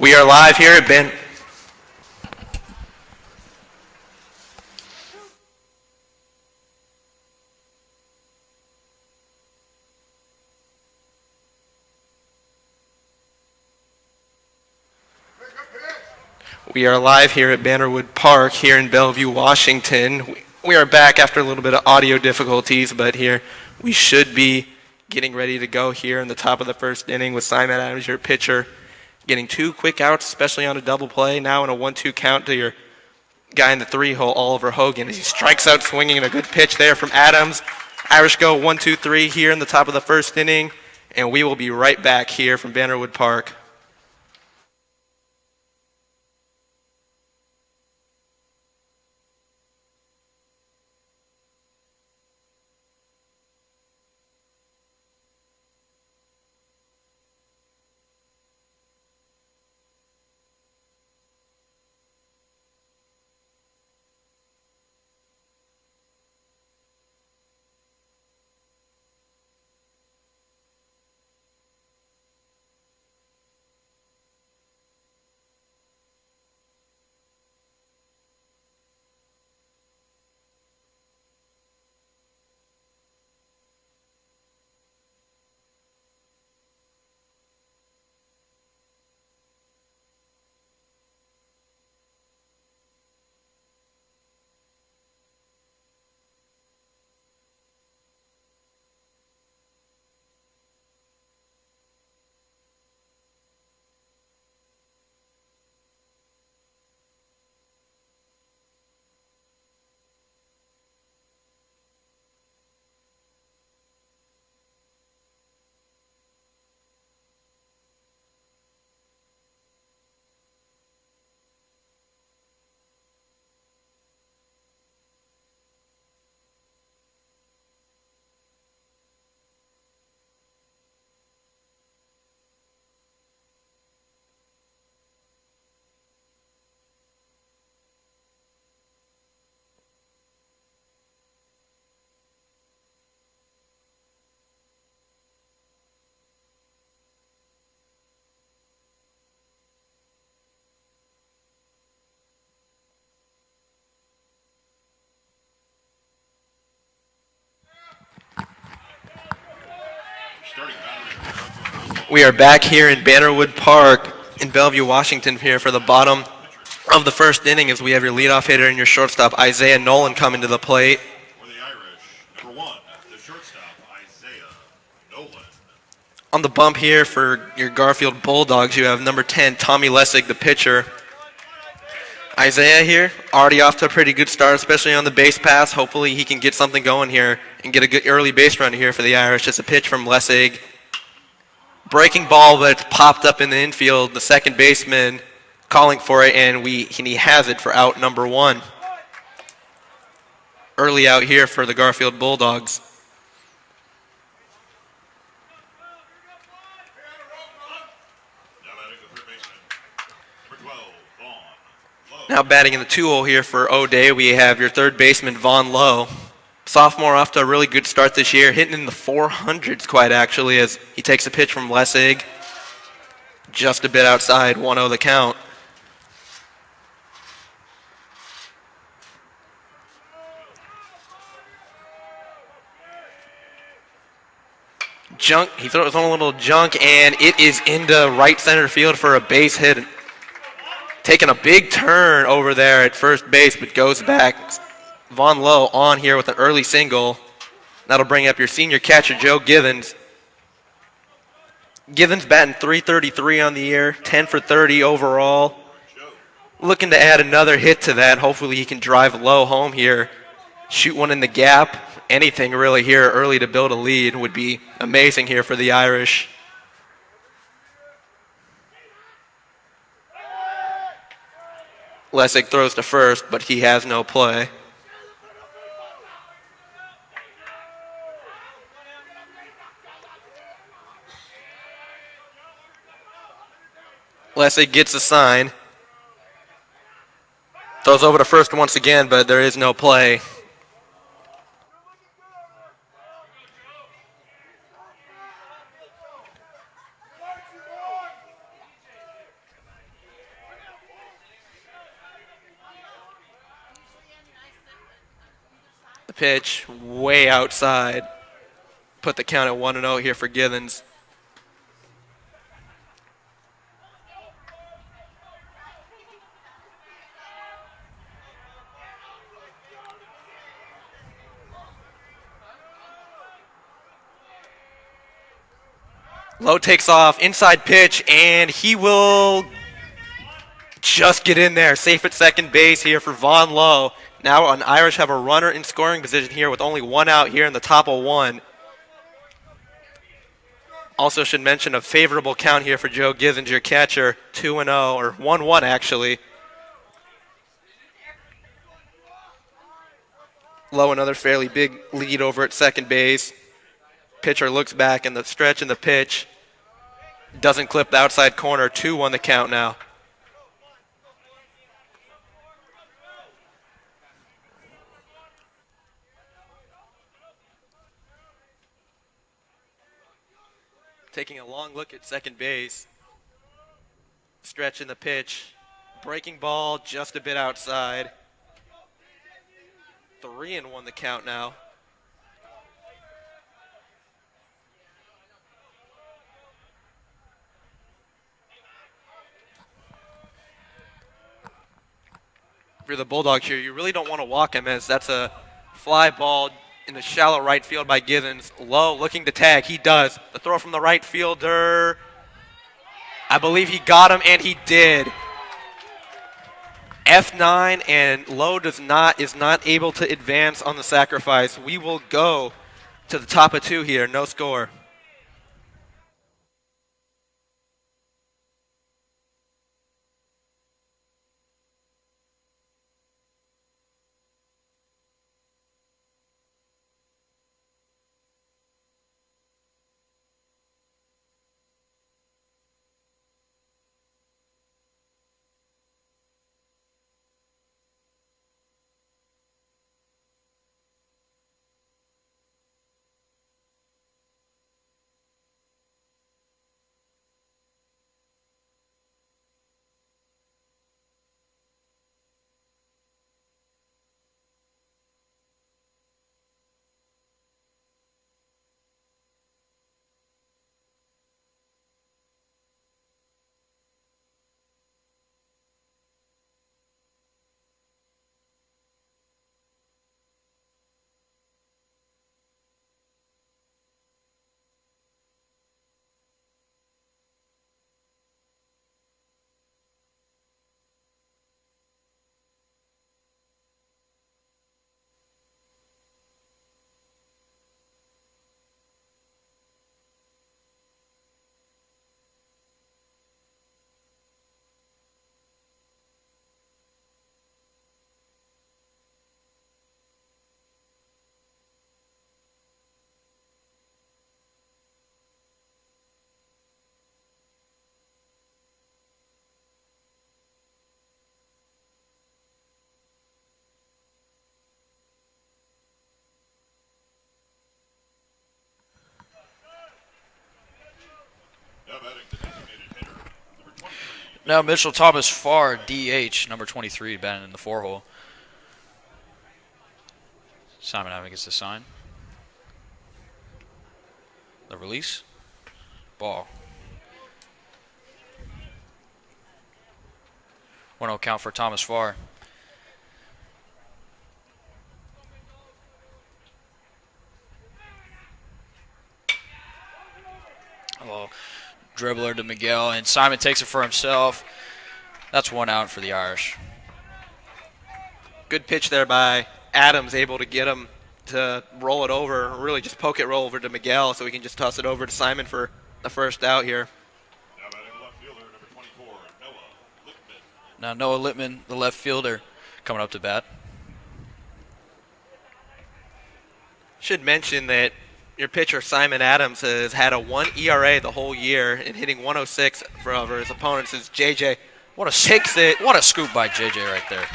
We are live here at Ben. We are live here at Bannerwood Park here in Bellevue, Washington. We are back after a little bit of audio difficulties, but here we should be getting ready to go here in the top of the first inning with Simon Adams, your pitcher, getting 2 quick outs, especially on a double play. Now in a 1-2 count to your guy in the 3-hole, Oliver Hogan, as he strikes out swinging, and a good pitch there from Adams. Irish go 1-2-3 here in the top of the first inning, and we will be right back here from Bannerwood Park. We are back here in Bannerwood Park in Bellevue, Washington here for the bottom of the first inning as we have your leadoff hitter and your shortstop, Isaiah Nolan, coming to the plate. For the Irish, number 1, the shortstop, Isaiah Nolan. On the bump here for your Garfield Bulldogs, you have number 10, Tommy Lessig, the pitcher. Isaiah here, already off to a pretty good start, especially on the base pass. Hopefully he can get something going here and get a good early base run here for the Irish. Just a pitch from Lessig. Breaking ball, but it's popped up in the infield. The second baseman calling for it, and he has it for out number 1. Early out here for the Garfield Bulldogs. Now batting in the 2-hole here for O'Day, we have your third baseman, Vaughn Lowe. Sophomore off to a really good start this year, hitting in the 400s quite actually as he takes a pitch from Lessig. Just a bit outside, 1-0 the count. He throws his own little junk, and it is into right center field for a base hit. Taking a big turn over there at first base, but goes back. Vaughn Lowe on here with an early single. That'll bring up your senior catcher, Joe Givens. Givens batting .333 on the year, 10 for 30 overall. Looking to add another hit to that. Hopefully he can drive Lowe home here. Shoot one in the gap. Anything really here early to build a lead would be amazing here for the Irish. Lessig throws to first, but he has no play. Lessig gets a sign. Throws over to first once again, but there is no play. Pitch way outside. Put the count at 1-0 here for Givens. Lowe takes off, inside pitch, and he will just get in there. Safe at second base here for Vaughn Lowe. Now an Irish have a runner in scoring position here with only one out here in the top of one. Also should mention a favorable count here for Joe Givens, your catcher, 2-0, or 1-1 actually. Lowe another fairly big lead over at second base. Pitcher looks back in the stretch and the pitch. Doesn't clip the outside corner. 2-1 the count now. Taking a long look at second base. Stretch in the pitch. Breaking ball just a bit outside. 3-1 the count now. If you're the Bulldogs here, you really don't want to walk him, as that's a fly ball in the shallow right field by Givens. Lowe looking to tag. He does. The throw from the right fielder. I believe he got him, and he did. F9, and Lowe is not able to advance on the sacrifice. We will go to the top of two here. No score. Now Mitchell Thomas Farr, DH, number 23, batting in the 4-hole. Simon Allen gets the sign. The release. Ball. 1-0 count for Thomas Farr. Dribbler to Miguel, and Simon takes it for himself. That's one out for the Irish. Good pitch there by Adams, able to get him to roll it over, really just poke it roll over to Miguel so we can just toss it over to Simon for the first out here. Now batting left fielder, number 24, Noah Lippman. Now Noah Lippman, the left fielder, coming up to bat. Should mention that your pitcher, Simon Adams, has had a 1 ERA the whole year and hitting 106 for his opponents. As JJ takes it. What a scoop by JJ right there.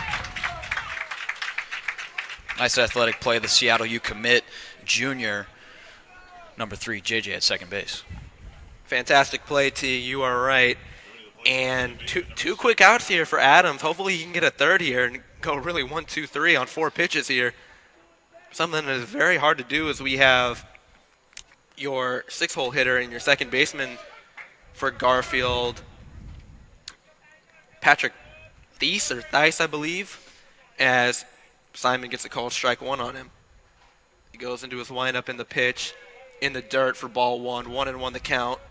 Nice athletic play. The Seattle U commit junior, number 3, JJ at second base. Fantastic play, T. You are right. And two quick outs here for Adams. Hopefully he can get a third here and go really 1, 2, 3 on 4 pitches here. Something that is very hard to do is we have your 6-hole hitter and your second baseman for Garfield, Patrick Thies, I believe, as Simon gets a called strike one on him. He goes into his windup in the pitch, in the dirt for ball one, 1-1 the count.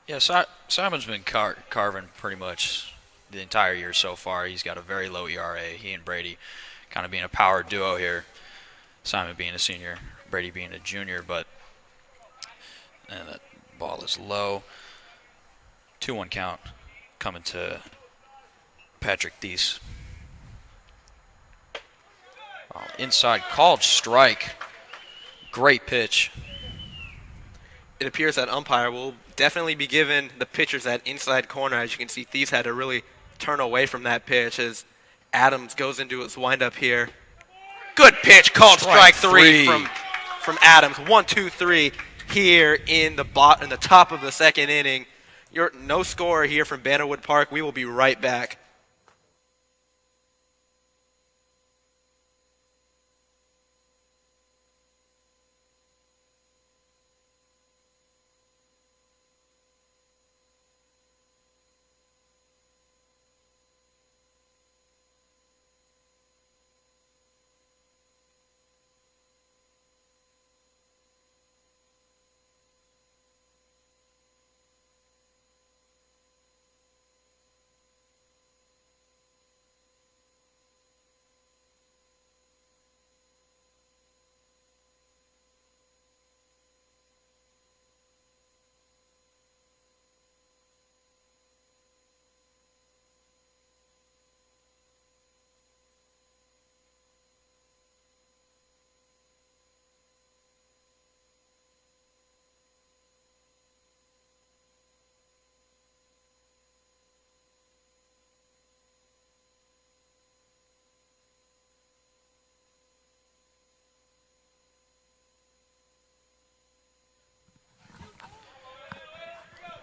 Yeah, Simon's been carving pretty much the entire year so far. He's got a very low ERA. He and Brady kind of being a power duo here. Simon being a senior, Brady being a junior, but that ball is low. 2-1 count coming to Patrick Thies. Inside called strike. Great pitch. It appears that umpire will definitely be giving the pitchers that inside corner. As you can see, Thies had to really turn away from that pitch as Adams goes into his windup here. Good pitch, called strike three from Adams. 1-2-3 here in the top of the second inning. No score here from Bannerwood Park. We will be right back.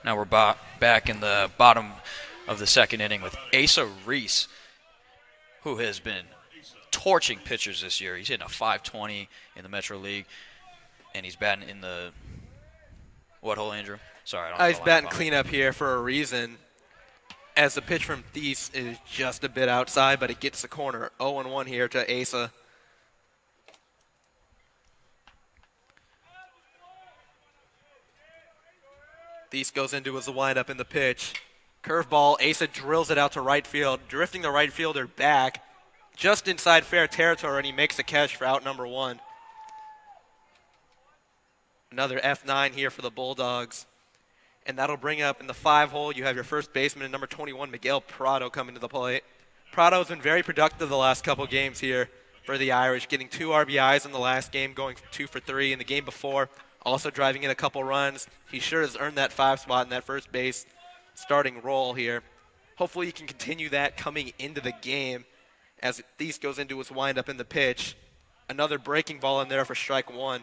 Now we're back in the bottom of the second inning with Asa Reese, who has been torching pitchers this year. He's hitting a 520 in the Metro League, and he's batting in the what hole, Andrew? Sorry, I don't know. He's batting cleanup here for a reason, as the pitch from Thies is just a bit outside, but it gets the corner. 0-1 here to Asa. Thies goes into his windup in the pitch. Curveball, Asa drills it out to right field, drifting the right fielder back just inside fair territory, and he makes a catch for out number one. Another F9 here for the Bulldogs. And that'll bring up in the 5-hole, you have your first baseman and number 21, Miguel Prado, coming to the plate. Prado's been very productive the last couple games here for the Irish, getting 2 RBIs in the last game, going 2 for 3 in the game before. Also driving in a couple runs. He sure has earned that 5 spot in that first base starting role here. Hopefully he can continue that coming into the game as Thies goes into his windup in the pitch. Another breaking ball in there for strike one.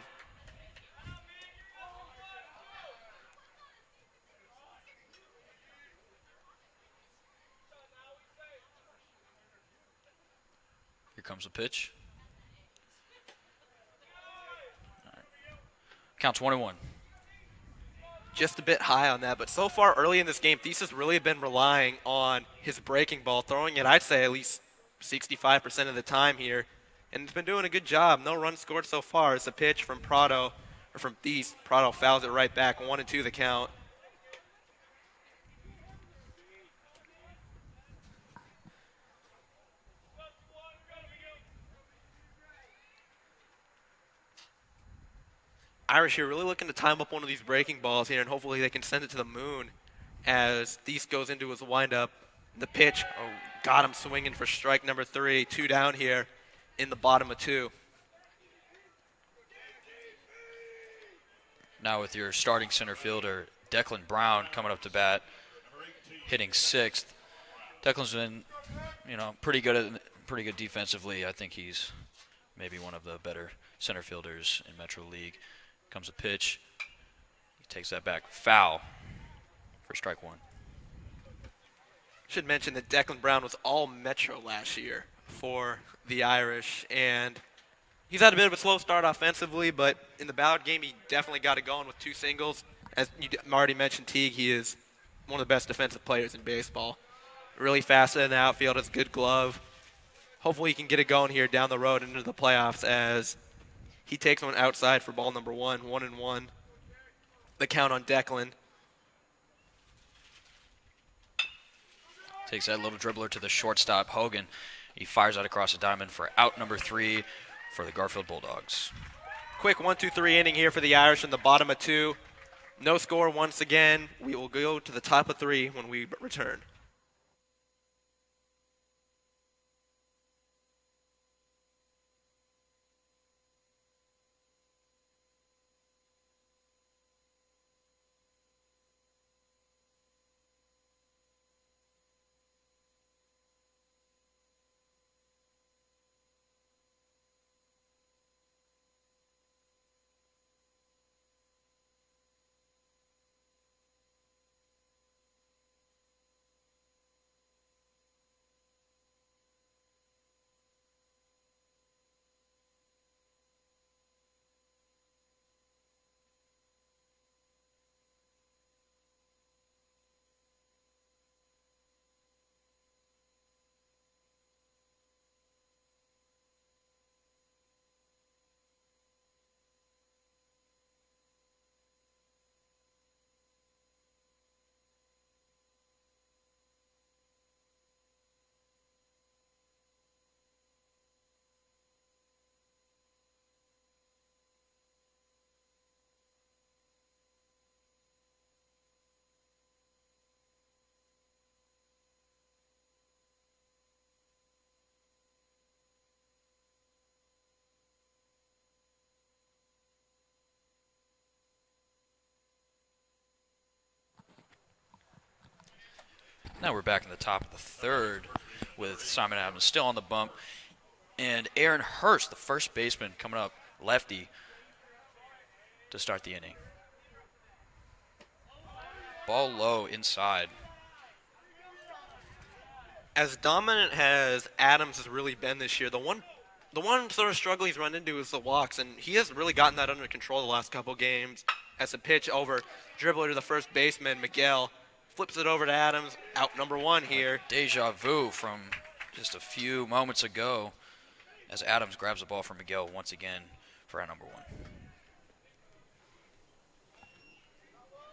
Here comes the pitch. Count 21. Just a bit high on that, but so far early in this game, Thies has really been relying on his breaking ball, throwing it, I'd say, at least 65% of the time here, and he's been doing a good job. No runs scored so far. It's a pitch from Thies. Prado fouls it right back, 1-2 the count. Irish here really looking to time up one of these breaking balls here, and hopefully they can send it to the moon as Thies goes into his windup. The pitch, got him swinging for strike number 3. 2 down here in the bottom of 2. Now with your starting center fielder, Declan Brown, coming up to bat, hitting 6th. Declan's been, pretty good defensively. I think he's maybe one of the better center fielders in Metro League. Comes a pitch. He takes that back. Foul for strike one. Should mention that Declan Brown was all Metro last year for the Irish, and He's had a bit of a slow start offensively, but in the Ballard game, he definitely got it going with 2 singles. As you already mentioned, Teague, he is one of the best defensive players in baseball. Really fast in the outfield, has a good glove. Hopefully he can get it going here down the road into the playoffs as he takes one outside for ball number 1, 1-1. The count on Declan. Takes that little dribbler to the shortstop, Hogan. He fires out across the diamond for out number 3 for the Garfield Bulldogs. Quick 1-2-3 inning here for the Irish in the bottom of 2. No score once again. We will go to the top of 3 when we return. Now we're back in the top of the 3rd with Simon Adams still on the bump. And Aaron Hurst, the first baseman, coming up, lefty, to start the inning. Ball low inside. As dominant as Adams has really been this year, the one sort of struggle he's run into is the walks, and he has really gotten that under control the last couple games. As a pitch over, dribbler to the first baseman, Miguel, flips it over to Adams, out number 1 here. Deja vu from just a few moments ago as Adams grabs the ball from Miguel once again for out number 1.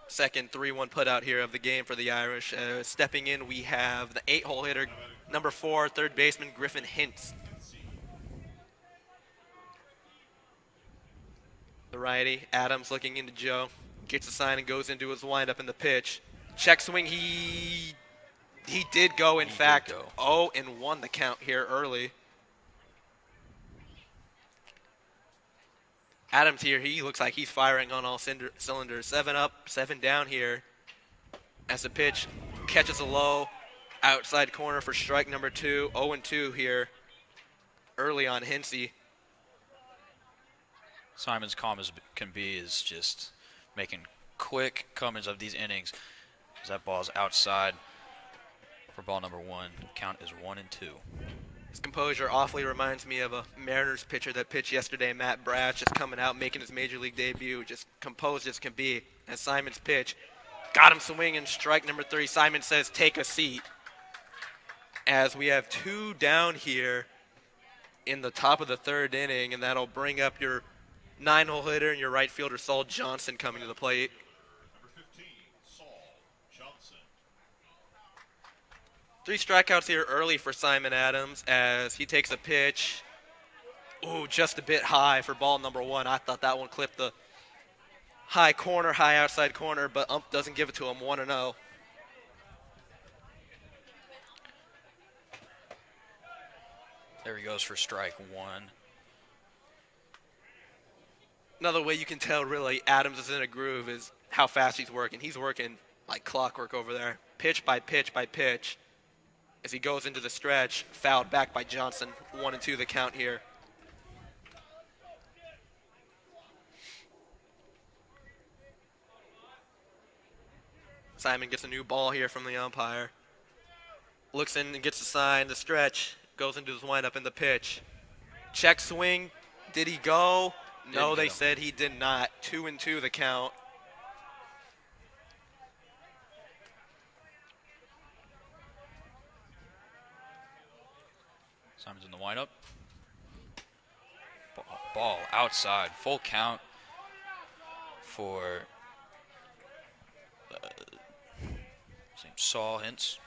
Second 3-1 putout here of the game for the Irish. Stepping in, we have the 8-hole hitter, number 4, third baseman, Griffin Hintz. The righty, Adams looking into Joe, gets a sign and goes into his windup in the pitch. Check swing, he did go, in fact, 0-1 the count here early. Adams here, he looks like he's firing on all cylinders. 7 up, 7 down here. As the pitch catches a low, outside corner for strike number 2. 0-2 here early on Hinsey. Simon's calm as can be is just making quick comings of these innings. As that ball is outside for ball number 1. Count is 1-2. His composure awfully reminds me of a Mariners pitcher that pitched yesterday, Matt Brash, just coming out, making his major league debut, just composed as can be. As Simon's pitch got him swinging, strike number 3. Simon says, take a seat. As we have 2 down here in the top of the 3rd inning, and that'll bring up your 9-hole hitter and your right fielder, Saul Johnson, coming to the plate. Number 15, Saul Johnson. 3 strikeouts here early for Simon Adams as he takes a pitch. Ooh, just a bit high for ball number 1. I thought that one clipped the high outside corner, but ump doesn't give it to him. 1-0. There he goes for strike 1. Another way you can tell really Adams is in a groove is how fast he's working. He's working like clockwork over there, pitch by pitch by pitch. As he goes into the stretch, fouled back by Johnson. 1-2 the count here. Simon gets a new ball here from the umpire. Looks in and gets a sign. The stretch goes into his windup in the pitch. Check swing, Did he go? No, Didn't they get him. said he did not. 2-2 the count. Simon's in the windup. Ball outside. Full count for Saul Hintz.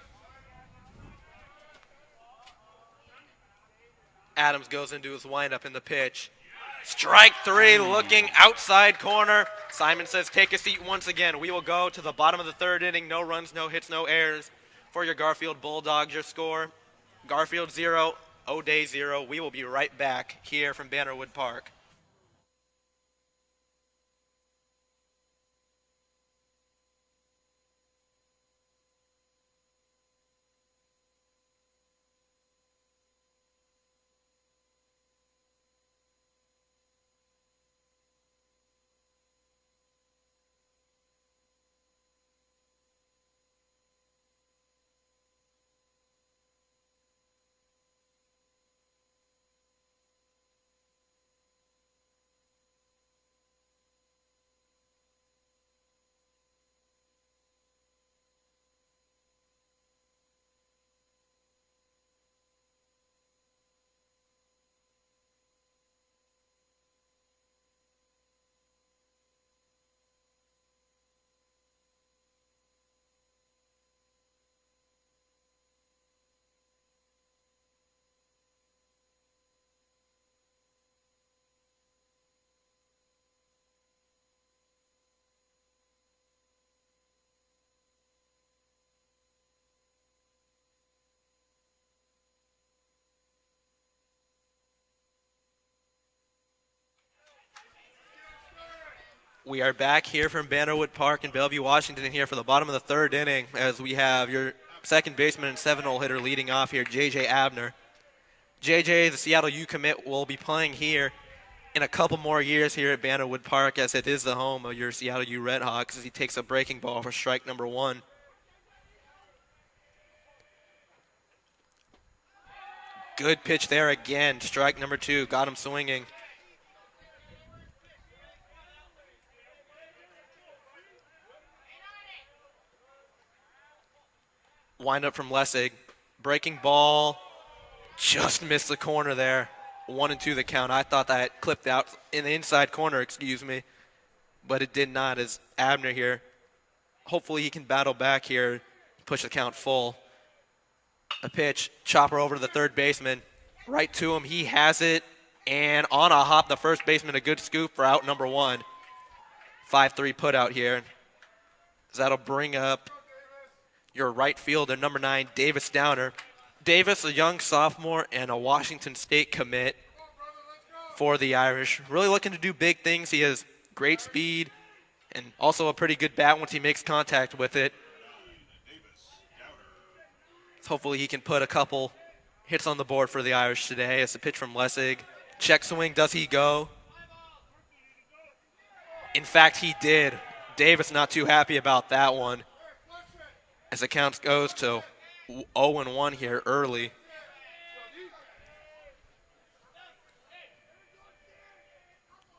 Adams goes into his windup in the pitch. Strike three, looking outside corner. Simon says, take a seat once again. We will go to the bottom of the third inning. No runs, no hits, no errors for your Garfield Bulldogs. Your score, Garfield 0, O'Day 0. We will be right back here from Bannerwood Park. We are back here from Bannerwood Park in Bellevue, Washington, here for the bottom of the third inning as we have your second baseman and 7-hole hitter leading off here, J.J. Abner. J.J., the Seattle U commit, will be playing here in a couple more years here at Bannerwood Park as it is the home of your Seattle U Redhawks as he takes a breaking ball for strike number one. Good pitch there again, strike number two, got him swinging. Wind up from Lessig. Breaking ball. Just missed the corner there. 1-2 the count. I thought that clipped out in the inside corner, but it did not as Abner here. Hopefully he can battle back here, push the count full. A pitch, chopper over to the third baseman. Right to him. He has it. And on a hop, the first baseman, a good scoop for out number one. 5-3 put out here. So that'll bring up your right fielder, number 9, Davis Downer. Davis, a young sophomore and a Washington State commit for the Irish. Really looking to do big things. He has great speed and also a pretty good bat once he makes contact with it. So hopefully he can put a couple hits on the board for the Irish today. It's a pitch from Lessig. Check swing, does he go? In fact, he did. Davis not too happy about that one, as the count goes to 0-1 here early.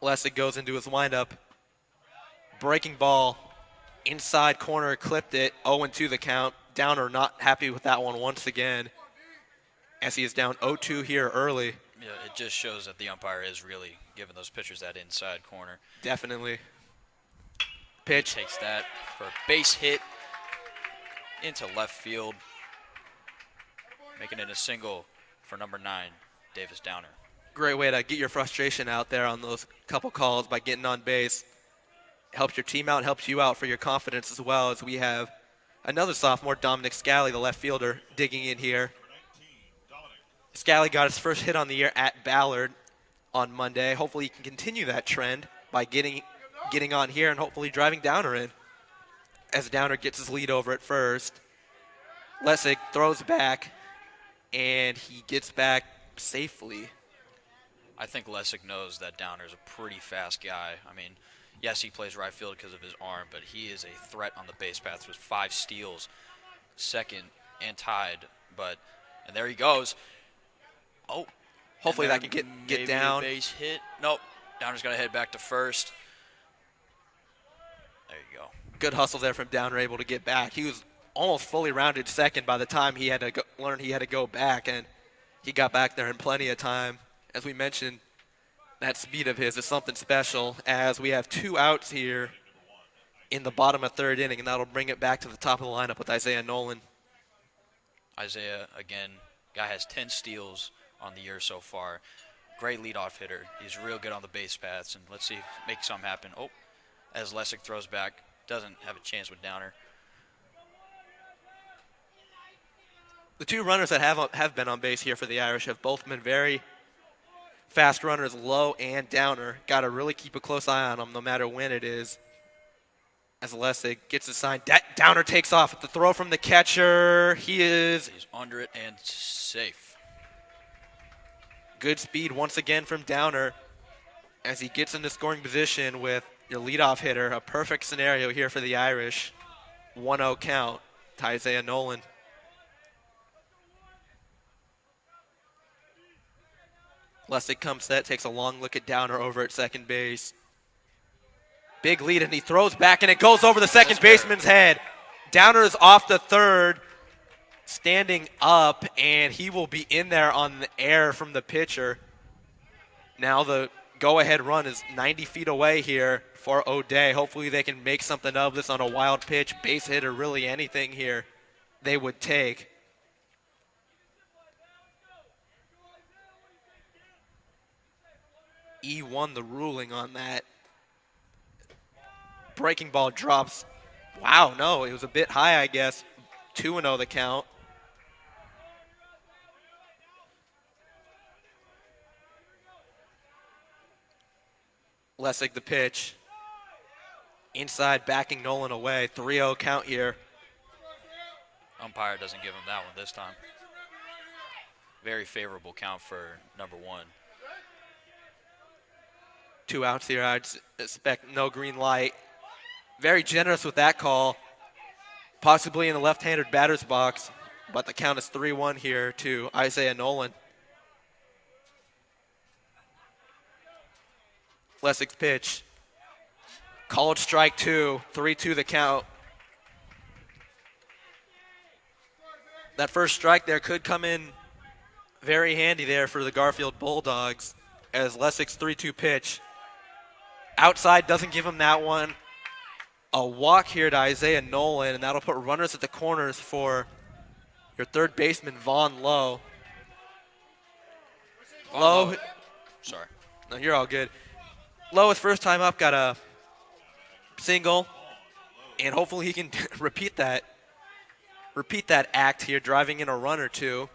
Lessig goes into his windup. Breaking ball, inside corner, clipped it, 0-2 the count. Downer not happy with that one once again, as he is down 0-2 here early. Yeah, it just shows that the umpire is really giving those pitchers that inside corner. Definitely. Pitch. He takes that for a base hit into left field, making it a single for number 9, Davis Downer. Great way to get your frustration out there on those couple calls by getting on base. Helps your team out, helps you out for your confidence as well, as we have another sophomore, Dominic Scally, the left fielder, digging in here. Scally got his first hit on the year at Ballard on Monday. Hopefully he can continue that trend by getting on here and hopefully driving Downer in, as Downer gets his lead over at first. Lessig throws back, and he gets back safely. I think Lessig knows that Downer's a pretty fast guy. I mean, yes, he plays right field because of his arm, but he is a threat on the base paths with 5 steals, second and tied. And there he goes. Oh, Hopefully that can get maybe down. A base hit. Nope. Downer's got to head back to first. There you go. Good hustle there from Downer, able to get back. He was almost fully rounded second by the time he had to learn he had to go back, and he got back there in plenty of time. As we mentioned, that speed of his is something special, as we have 2 outs here in the bottom of third inning, and that'll bring it back to the top of the lineup with Isaiah Nolan. Isaiah, again, guy has 10 steals on the year so far. Great leadoff hitter. He's real good on the base paths, and let's see if make something happen. Oh, as Lessig throws back, doesn't have a chance with Downer. The 2 runners that have been on base here for the Irish have both been very fast runners, Lowe and Downer. Got to really keep a close eye on them no matter when it is. As Lessig gets the sign, Downer takes off with the throw from the catcher. He's under it and safe. Good speed once again from Downer as he gets into scoring position with your leadoff hitter. A perfect scenario here for the Irish. 1-0 count to Isaiah Nolan. Lessig comes set, takes a long look at Downer over at second base. Big lead, and he throws back, and it goes over the second baseman's head. Downer is off the third, standing up, and he will be in there on the air from the pitcher. Now the go-ahead run is 90 feet away here for O'Day. Hopefully they can make something of this on a wild pitch, base hit, or really anything here they would take. E won the ruling on that. Breaking ball drops. Wow, no, it was a bit high, I guess. 2-0 the count. Lessig the pitch. Inside, backing Nolan away. 3-0 count here. Umpire doesn't give him that one this time. Very favorable count for number 1. 2 outs here. I'd expect no green light. Very generous with that call. Possibly in the left-handed batter's box. But the count is 3-1 here to Isaiah Nolan. Lessig's pitch. Called strike 2. 3-2 the count. That first strike there could come in very handy there for the Garfield Bulldogs as Lessig's 3-2 pitch. Outside doesn't give him that one. A walk here to Isaiah Nolan, and that'll put runners at the corners for your third baseman, Vaughn Lowe. Lowe. Sorry. No, you're all good. Lowe, his first time up, got a single, and hopefully he can repeat that act here, driving in a run or two.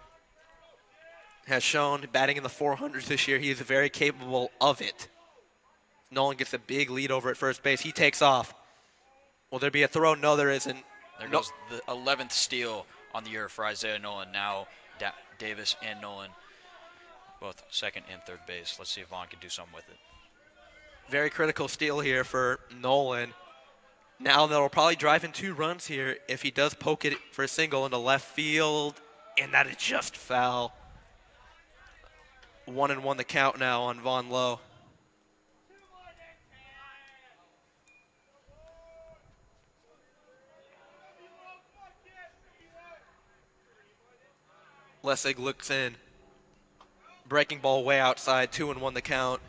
Has shown batting in the 400s this year. He is very capable of it. Nolan gets a big lead over at first base. He takes off. Will there be a throw? No, there isn't. There goes the 11th steal on the year for Isaiah Nolan. Now Davis and Nolan, both second and third base. Let's see if Vaughn can do something with it. Very critical steal here for Nolan. Now that'll probably drive in 2 runs here if he does poke it for a single into left field, and that is just foul. 1-1 the count now on Vaughn Lowe. Lessig looks in. Breaking ball way outside, 2-1 the count.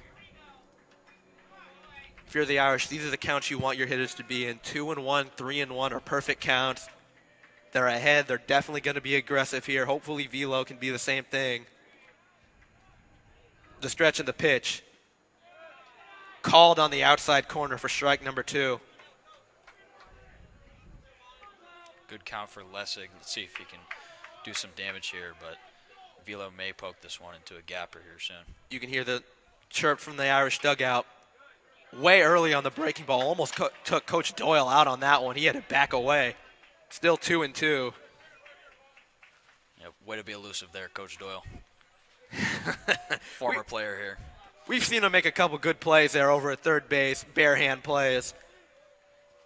If you're the Irish, these are the counts you want your hitters to be in. 2-1, 3-1 are perfect counts. They're ahead. They're definitely going to be aggressive here. Hopefully Velo can be the same thing. The stretch and the pitch. Called on the outside corner for strike number 2. Good count for Lessig. Let's see if he can do some damage here, but Velo may poke this one into a gapper here soon. You can hear the chirp from the Irish dugout way early on the breaking ball. Almost took Coach Doyle out on that one. He had to back away. Still 2-2. Yeah, way to be elusive there, Coach Doyle. Former player here. We've seen him make a couple good plays there over at third base, bare hand plays.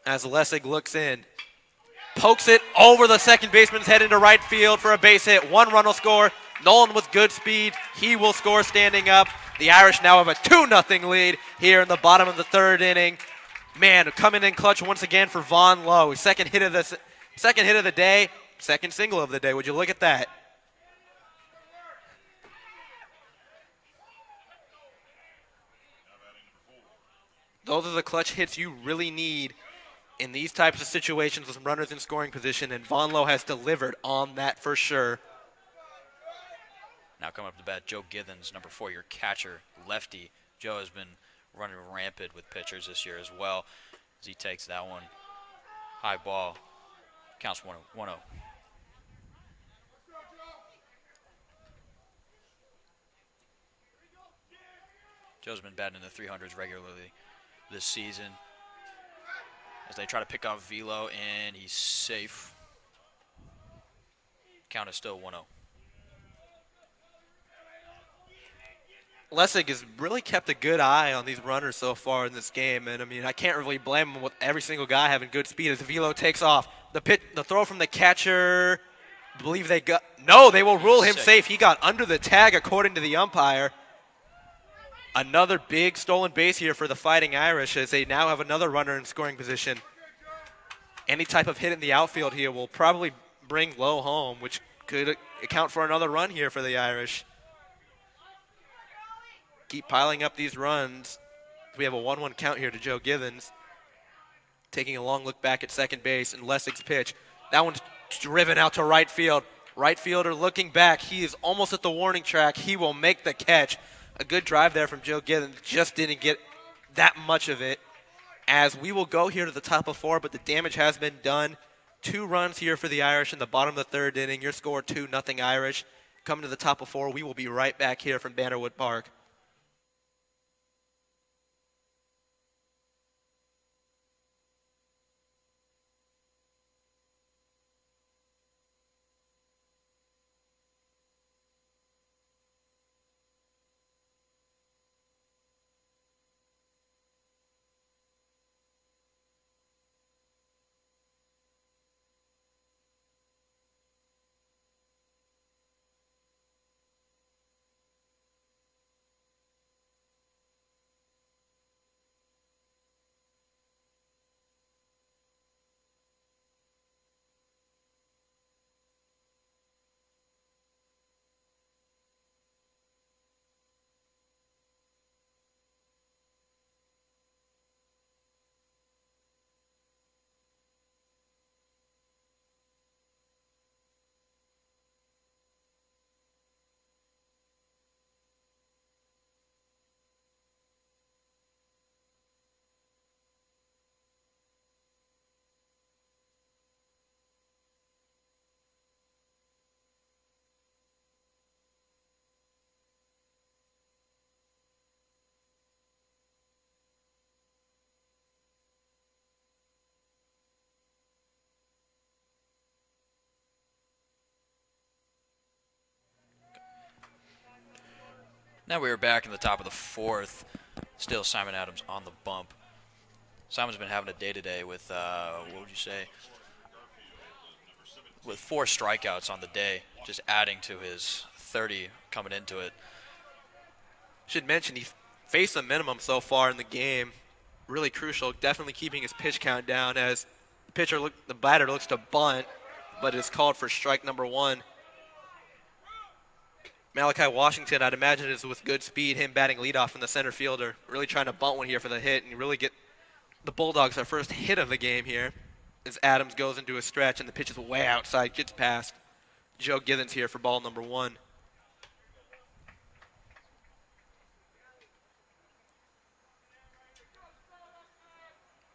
As Lessig looks in. Pokes it over the second baseman's head into right field for a base hit. 1 run will score. Nolan with good speed. He will score standing up. The Irish now have a 2-0 lead here in the bottom of the third inning. Man, coming in clutch once again for Von Lowe. Second hit of the day, second single of the day. Would you look at that? Those are the clutch hits you really need in these types of situations with runners in scoring position, and Von Lowe has delivered on that for sure. Now coming up to bat, Joe Githens, number 4, your catcher, lefty. Joe has been running rampant with pitchers this year as well as he takes that one. High ball. Counts 1-0. Joe's been batting in the 300s regularly this season as they try to pick off Velo, and he's safe. Count is still 1-0. Lessig has really kept a good eye on these runners so far in this game, and I mean I can't really blame him with every single guy having good speed as Velo takes off. The throw from the catcher, I believe they will rule him safe. He got under the tag according to the umpire. Another big stolen base here for the Fighting Irish as they now have another runner in scoring position. Any type of hit in the outfield here will probably bring Lowe home, which could account for another run here for the Irish. Keep piling up these runs. We have a 1-1 count here to Joe Githens. Taking a long look back at second base, and Lessig's pitch. That one's driven out to right field. Right fielder looking back. He is almost at the warning track. He will make the catch. A good drive there from Joe Githens. Just didn't get that much of it. As we will go here to the top of 4, but the damage has been done. 2 runs here for the Irish in the bottom of the third inning. Your score 2-0 Irish. Coming to the top of 4, we will be right back here from Bannerwood Park. Now we are back in the top of the 4th. Still Simon Adams on the bump. Simon's been having a day today with, what would you say, with 4 strikeouts on the day, just adding to his 30 coming into it. Should mention he faced a minimum so far in the game. Really crucial, definitely keeping his pitch count down as the batter looks to bunt, but is called for strike number 1. Malachi Washington, I'd imagine, is with good speed, him batting leadoff in the center fielder. Really trying to bunt one here for the hit and really get the Bulldogs their first hit of the game here as Adams goes into a stretch and the pitch is way outside, gets past Joe Githens here for ball number 1.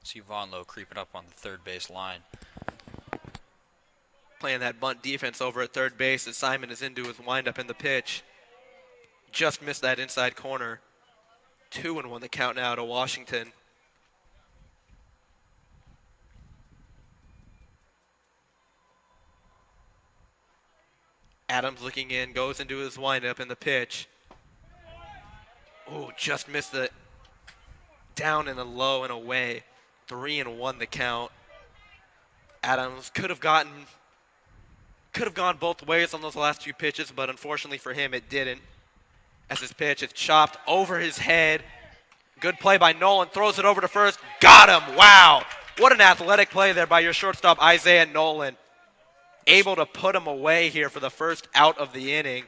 See Von Lowe creeping up on the third base line. Playing that bunt defense over at third base as Simon is into his windup in the pitch. Just missed that inside corner. 2-1 the count now to Washington. Adams looking in, goes into his windup in the pitch. Oh, just missed the down and a low and away. 3-1 the count. Adams could have gotten Could have gone both ways on those last two pitches, but unfortunately for him, it didn't. As his pitch is chopped over his head. Good play by Nolan. Throws it over to first. Got him. Wow. What an athletic play there by your shortstop, Isaiah Nolan. Able to put him away here for the first out of the inning.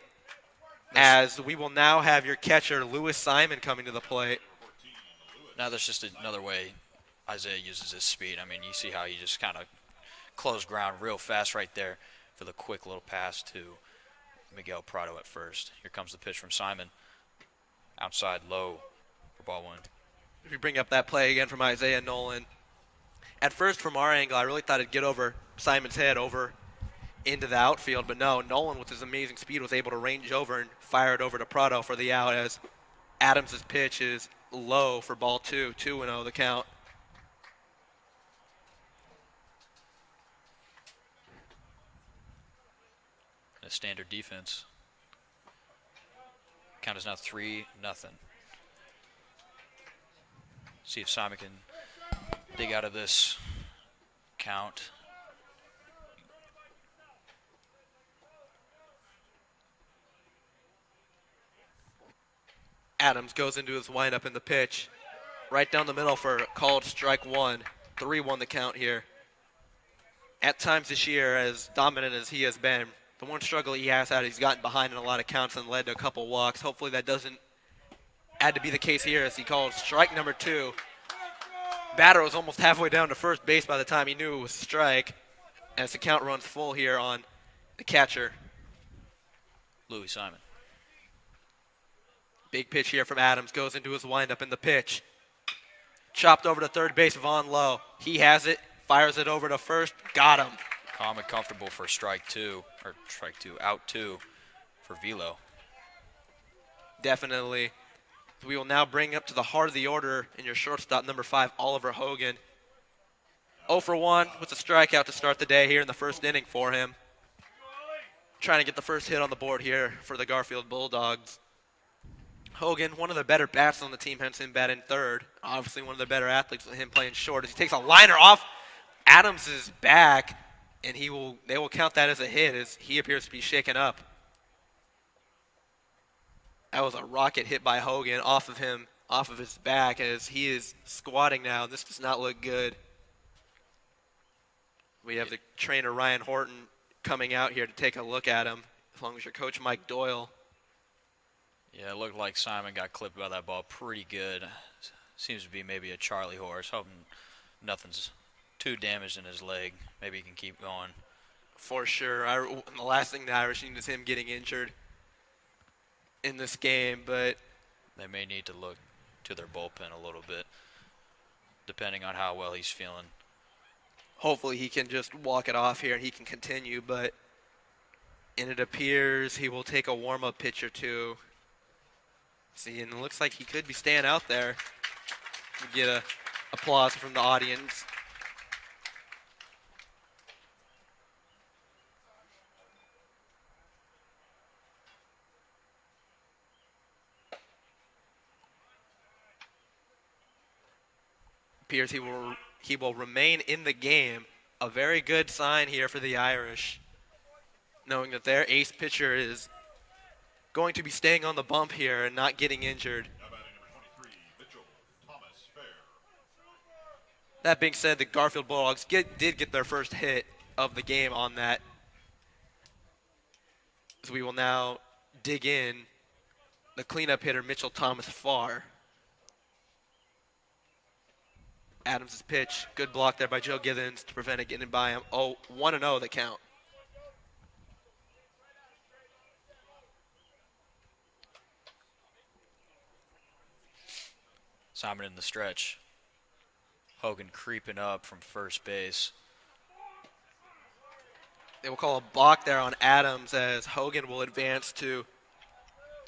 As we will now have your catcher, Lewis Simon, coming to the plate. Now there's just another way Isaiah uses his speed. I mean, you see how he just kind of closed ground real fast right there for the quick little pass to Miguel Prado at first. Here comes the pitch from Simon. Outside low for ball one. If you bring up that play again from Isaiah Nolan. At first, from our angle, I really thought it'd get over Simon's head over into the outfield, but no, Nolan with his amazing speed was able to range over and fire it over to Prado for the out as Adams' pitch is low for ball two, 2-0 the count. A standard defense. Count is now 3-0. See if Simon can dig out of this count. Adams goes into his windup in the pitch. Right down the middle for a called strike one. 3-1 the count here. At times this year, as dominant as he has been, the one struggle he has had, he's gotten behind in a lot of counts and led to a couple walks. Hopefully that doesn't add to be the case here as he called strike number 2. Batter was almost halfway down to first base by the time he knew it was a strike as the count runs full here on the catcher. Louis Simon. Big pitch here from Adams. Goes into his windup in the pitch. Chopped over to third base, Vaughn Lowe. He has it. Fires it over to first. Got him. Calm and comfortable for strike two, out two for Velo. Definitely. We will now bring up to the heart of the order in your shortstop, number 5, Oliver Hogan. 0 for 1 with a strikeout to start the day here in the first inning for him. Trying to get the first hit on the board here for the Garfield Bulldogs. Hogan, one of the better bats on the team, hence him batting third. Obviously one of the better athletes with him playing short as he takes a liner off Adams' back, and they will count that as a hit as he appears to be shaken up. That was a rocket hit by Hogan off of his back as he is squatting now. This does not look good. We have the trainer Ryan Horton coming out here to take a look at him, as long as your coach Mike Doyle. Yeah, it looked like Simon got clipped by that ball pretty good. Seems to be maybe a Charlie horse, hoping nothing's too damaged in his leg. Maybe he can keep going. For sure. The last thing that I ever seen is him getting injured in this game, but they may need to look to their bullpen a little bit, depending on how well he's feeling. Hopefully he can just walk it off here and he can continue, and it appears he will take a warm-up pitch or two. See, and it looks like he could be staying out there. We get a applause from the audience. Appears he will remain in the game. A very good sign here for the Irish, knowing that their ace pitcher is going to be staying on the bump here and not getting injured. Now batting number 23, Mitchell Thomas Fair. That being said, the Garfield Bulldogs did get their first hit of the game on that. So we will now dig in the cleanup hitter, Mitchell Thomas Farr. Adams' pitch, good block there by Joe Githens to prevent it getting by him. 1-0 the count. Simon in the stretch. Hogan creeping up from first base. They will call a balk there on Adams as Hogan will advance to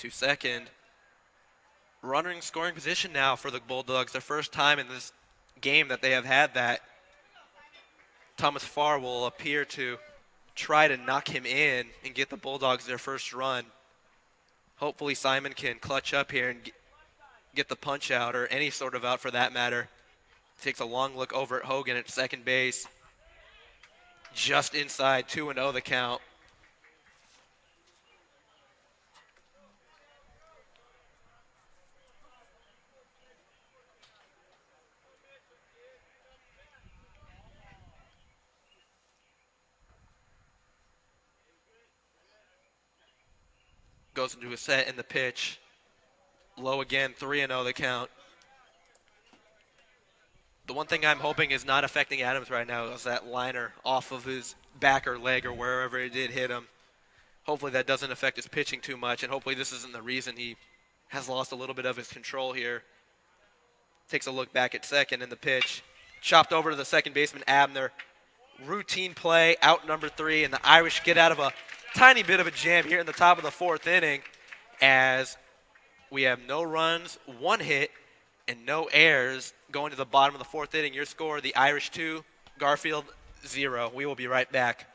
second. Runner in scoring position now for the Bulldogs. Their first time in this game that they have had that. Thomas Farr will appear to try to knock him in and get the Bulldogs their first run. Hopefully Simon can clutch up here and get the punch out, or any sort of out for that matter. Takes a long look over at Hogan at second base. Just inside, 2-0 the count. Goes into a set in the pitch. Low again, 3-0 the count. The one thing I'm hoping is not affecting Adams right now is that liner off of his back or leg or wherever it did hit him. Hopefully that doesn't affect his pitching too much, and hopefully this isn't the reason he has lost a little bit of his control here. Takes a look back at second in the pitch. Chopped over to the second baseman, Abner. Routine play, out number 3, and the Irish get out of a tiny bit of a jam here in the top of the 4th inning as we have no runs, 1 hit, and no errors going to the bottom of the 4th inning. Your score, the Irish 2, Garfield 0. We will be right back.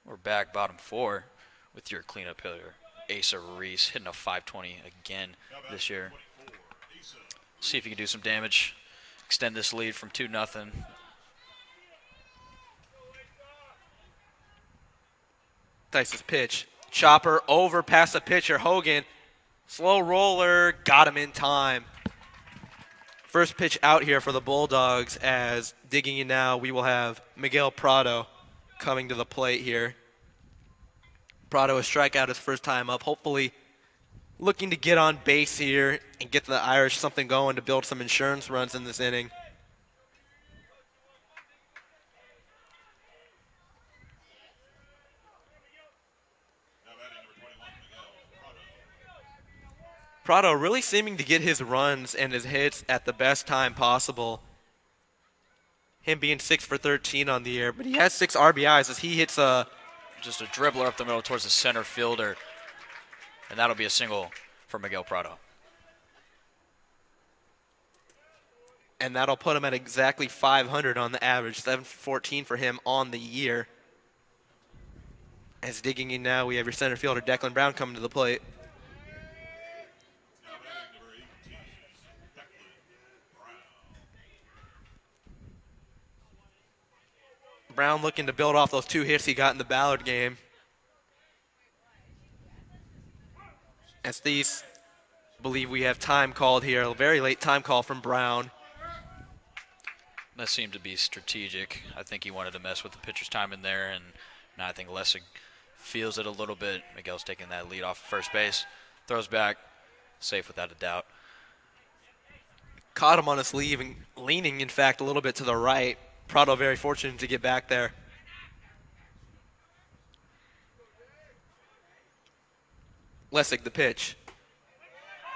We're back bottom 4 with your cleanup hitter, Asa Reese, hitting a .520 again this year. See if he can do some damage, extend this lead from 2-0. Dice's pitch. Chopper over past the pitcher, Hogan. Slow roller, got him in time. First pitch out here for the Bulldogs as digging in now, we will have Miguel Prado coming to the plate here. Prado a strikeout his first time up, hopefully looking to get on base here and get the Irish something going to build some insurance runs in this inning. Prado really seeming to get his runs and his hits at the best time possible. Him being 6 for 13 on the year, but he has 6 RBIs as he hits just a dribbler up the middle towards the center fielder, and that'll be a single for Miguel Prado. And that'll put him at exactly 500 on the average, 714 for him on the year. As digging in now, we have your center fielder Declan Brown coming to the plate. Brown looking to build off those 2 hits he got in the Ballard game. As these believe we have time called here, a very late time call from Brown. That seemed to be strategic. I think he wanted to mess with the pitcher's time in there, and now I think Lessig feels it a little bit. Miguel's taking that lead off first base, throws back, safe without a doubt. Caught him on his sleeve and leaning, in fact, a little bit to the right. Prado very fortunate to get back there. Lessig the pitch.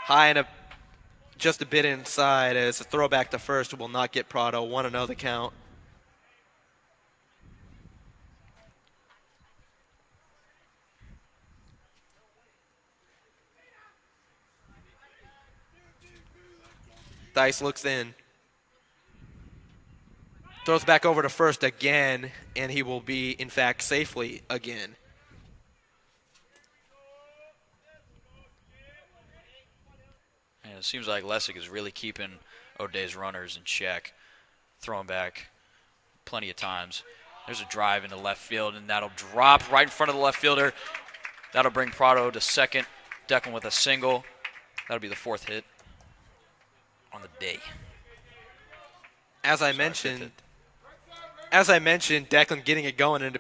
High and just a bit inside as a throwback to first will not get Prado. 1-0 the count. Dice looks in. Throws back over to first again, and he will be, in fact, safely again. And it seems like Lessig is really keeping O'Day's runners in check. Throwing back plenty of times. There's a drive into left field, and that'll drop right in front of the left fielder. That'll bring Prado to second. Declan with a single. That'll be the 4th hit on the day. As I mentioned, Declan getting it going, and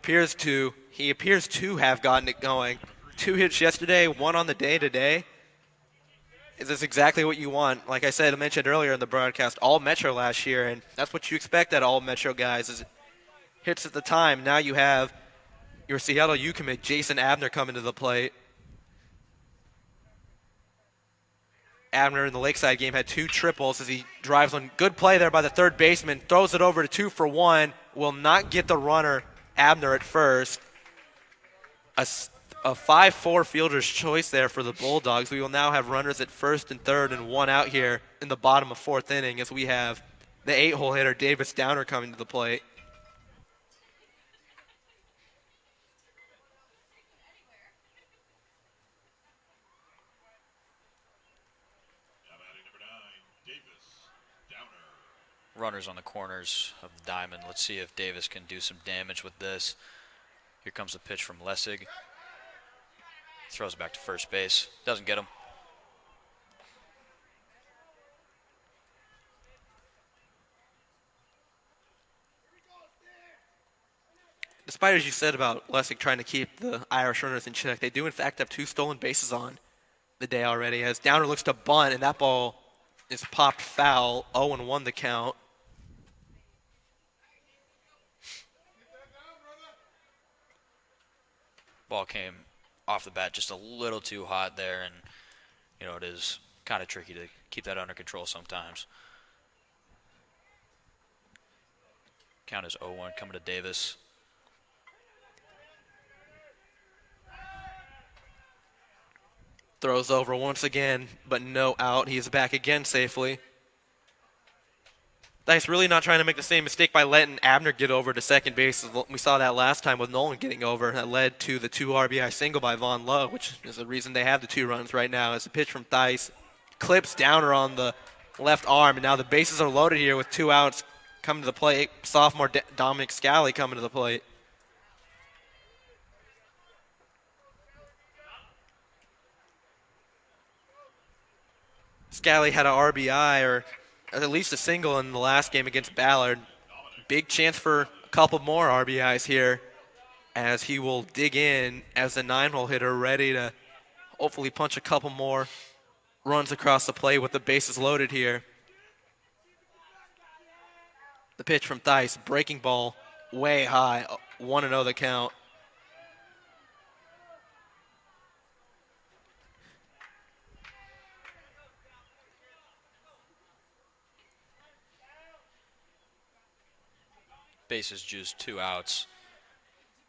he appears to have gotten it going. 2 hits yesterday, 1 on the day today. Is this exactly what you want? Like I mentioned earlier in the broadcast, all Metro last year, and that's what you expect out of all Metro guys is hits at the time. Now you have your Seattle U commit, Jason Abner, coming to the plate. Abner in the Lakeside game had 2 triples as he drives on. Good play there by the third baseman. Throws it over to 2 for 1. Will not get the runner, Abner, at first. A 5-4 fielder's choice there for the Bulldogs. We will now have runners at first and third and 1 out here in the bottom of 4th inning as we have the 8-hole hitter, Davis Downer, coming to the plate. Runners on the corners of the diamond. Let's see if Davis can do some damage with this. Here comes the pitch from Lessig. Throws it back to first base. Doesn't get him. Despite, as you said about Lessig trying to keep the Irish runners in check, they do in fact have 2 stolen bases on the day already as Downer looks to bunt, and that ball is popped foul. 0-1 the count. Ball came off the bat just a little too hot there, and it is kind of tricky to keep that under control sometimes. Count is 0-1 coming to Davis. Throws over once again, but no out. He's back again safely. Dice really not trying to make the same mistake by letting Abner get over to second base. We saw that last time with Nolan getting over. That led to the 2 RBI single by Von Lowe, which is the reason they have the 2 runs right now. As a pitch from Dice clips Downer on the left arm, and now the bases are loaded here with 2 outs coming to the plate. Sophomore Dominic Scally coming to the plate. Scally had an RBI or at least a single in the last game against Ballard. Big chance for a couple more RBIs here as he will dig in as the 9-hole hitter, ready to hopefully punch a couple more runs across the plate with the bases loaded here. The pitch from Theis, breaking ball way high, 1-0 the count. Bases juiced, 2 outs.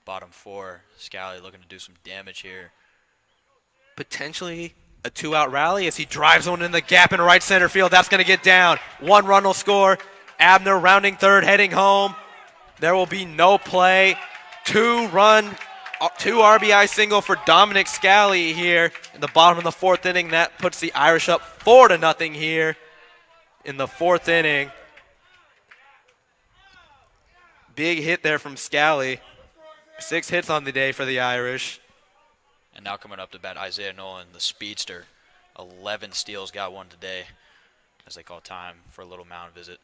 Bottom 4. Scally looking to do some damage here. Potentially a 2-out rally as he drives one in the gap in right center field. That's going to get down. 1 run will score. Abner rounding third, heading home. There will be no play. 2 RBI single for Dominic Scally here in the bottom of the 4th inning. That puts the Irish up 4-0 here in the 4th inning. Big hit there from Scally. 6 hits on the day for the Irish. And now coming up to bat, Isaiah Nolan, the speedster. 11 steals, got 1 today, as they call time for a little mound visit.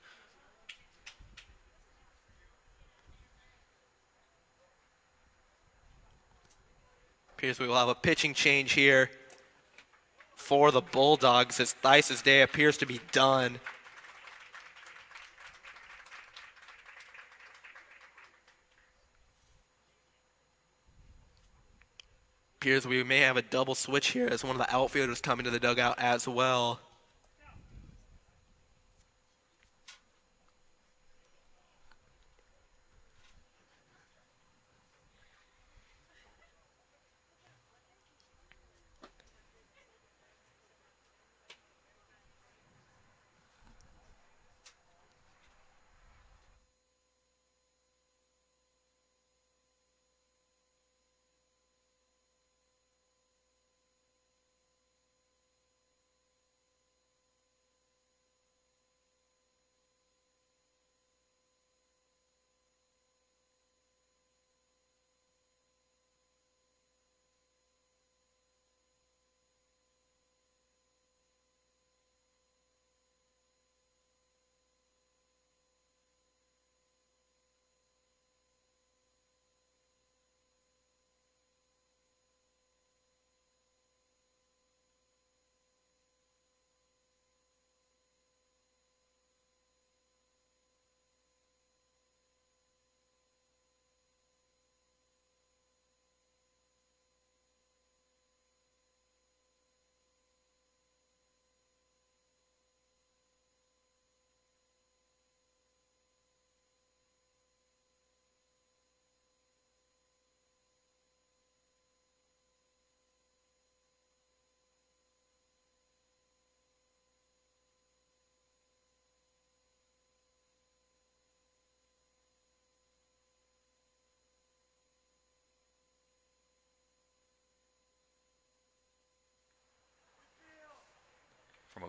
Appears we will have a pitching change here for the Bulldogs as Theis's day appears to be done. Appears we may have a double switch here as one of the outfielders coming to the dugout as well.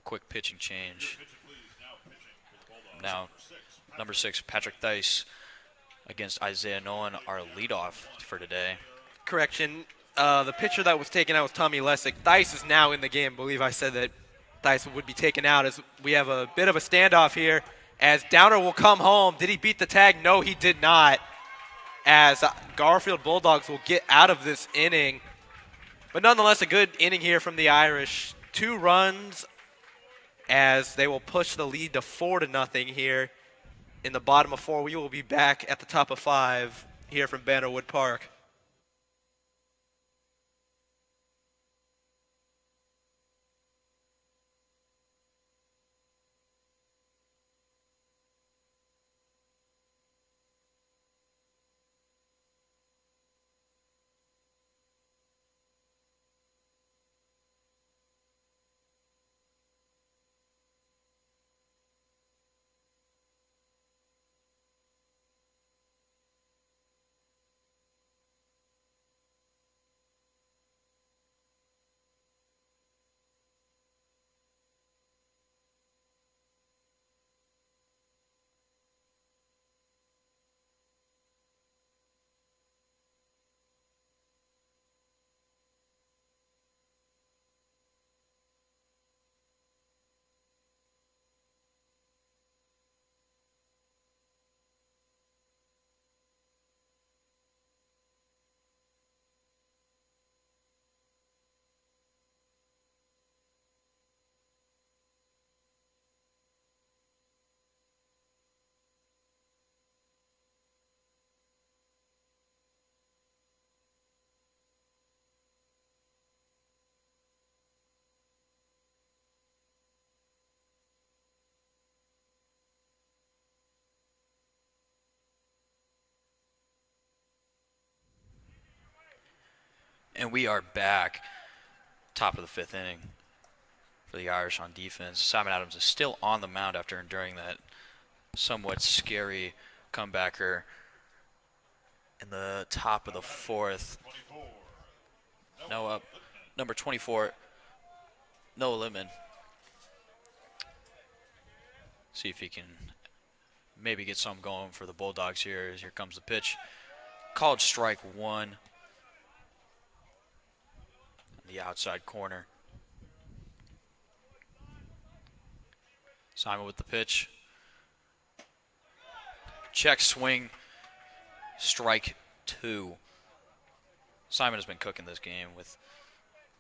quick pitching change. Pitch it, please. Now pitching for the Bulldogs. Now, number 6, Patrick Dice against Isaiah Nolan, our leadoff for today. Correction, the pitcher that was taken out was Tommy Lessick. Dice is now in the game. I believe I said that Dice would be taken out as we have a bit of a standoff here as Downer will come home. Did he beat the tag? No, he did not. As Garfield Bulldogs will get out of this inning. But nonetheless, a good inning here from the Irish. 2 runs as they will push the lead to 4-0 here in the bottom of 4. We will be back at the top of 5 here from Bannerwood Park. And we are back, top of the 5th inning for the Irish on defense. Simon Adams is still on the mound after enduring that somewhat scary comebacker in the top of the 4th. Number 24, Noah Littman. See if he can maybe get some going for the Bulldogs here. As here comes the pitch. Called strike 1. The outside corner. Simon with the pitch. Check swing. Strike 2. Simon has been cooking this game with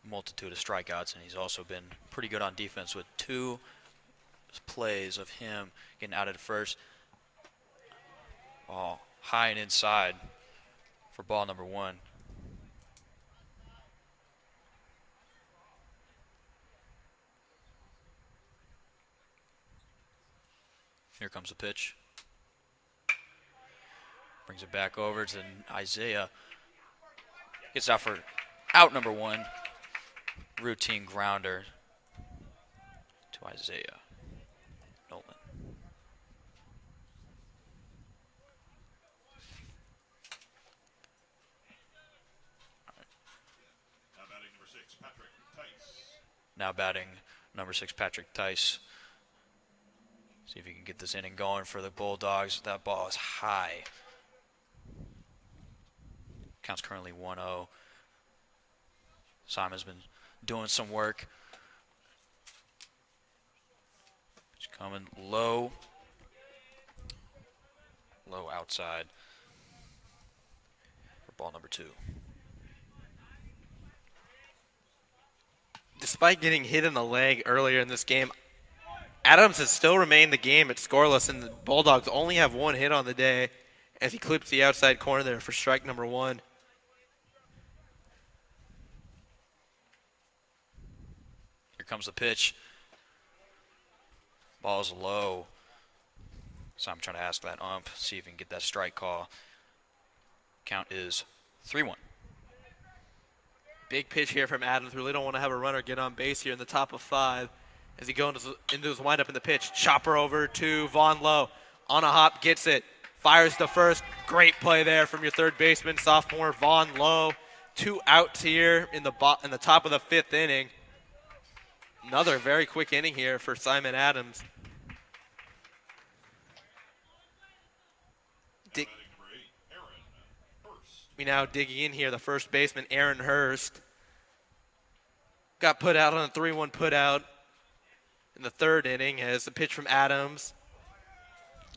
a multitude of strikeouts, and he's also been pretty good on defense with 2 plays of him getting out at first. Ball high and inside for ball number 1. Here comes the pitch. Brings it back over to Isaiah. Gets out for out number 1. Routine grounder to Isaiah Nolan. Now batting number 6, Patrick Tice. See if he can get this inning going for the Bulldogs. That ball is high. Count's currently 1-0. Simon's been doing some work. He's coming low. Low outside for ball number 2. Despite getting hit in the leg earlier in this game, Adams has still remained the game at scoreless, and the Bulldogs only have 1 hit on the day as he clips the outside corner there for strike number 1. Here comes the pitch. Ball's low. So I'm trying to ask that ump, see if he can get that strike call. Count is 3-1. Big pitch here from Adams. Really don't want to have a runner get on base here in the top of 5. As he goes into his windup in the pitch. Chopper over to Vaughn Lowe. On a hop, gets it. Fires to first. Great play there from your third baseman, sophomore Vaughn Lowe. 2 outs here in the top of the 5th inning. Another very quick inning here for Simon Adams. We now digging in here, the first baseman, Aaron Hurst. Got put out on a 3-1 put out in the third inning as the pitch from Adams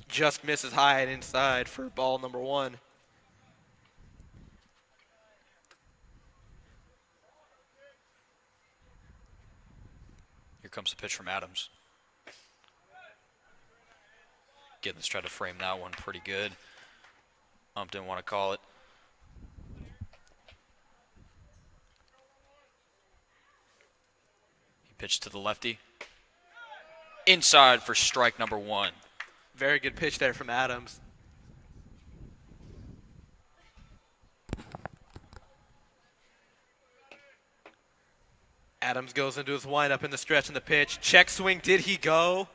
just misses high and inside for ball number 1. Here comes the pitch from Adams. Giddens tried to frame that one pretty good. Ump didn't want to call it. He pitched to the lefty. Inside for strike number 1. Very good pitch there from Adams. Adams goes into his windup in the stretch in the pitch. Check swing, did he go?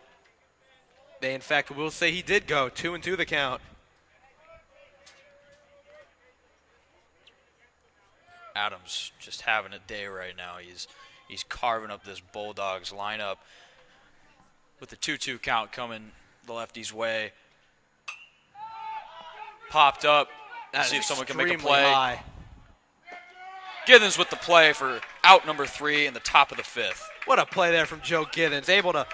They, in fact, will say he did go. 2-2 the count. Adams just having a day right now. He's carving up this Bulldogs lineup with the 2-2 count coming the lefty's way. Popped up. See if someone can make a play. High. Giddens with the play for out number 3 in the top of the 5th. What a play there from Joe Giddens. Able to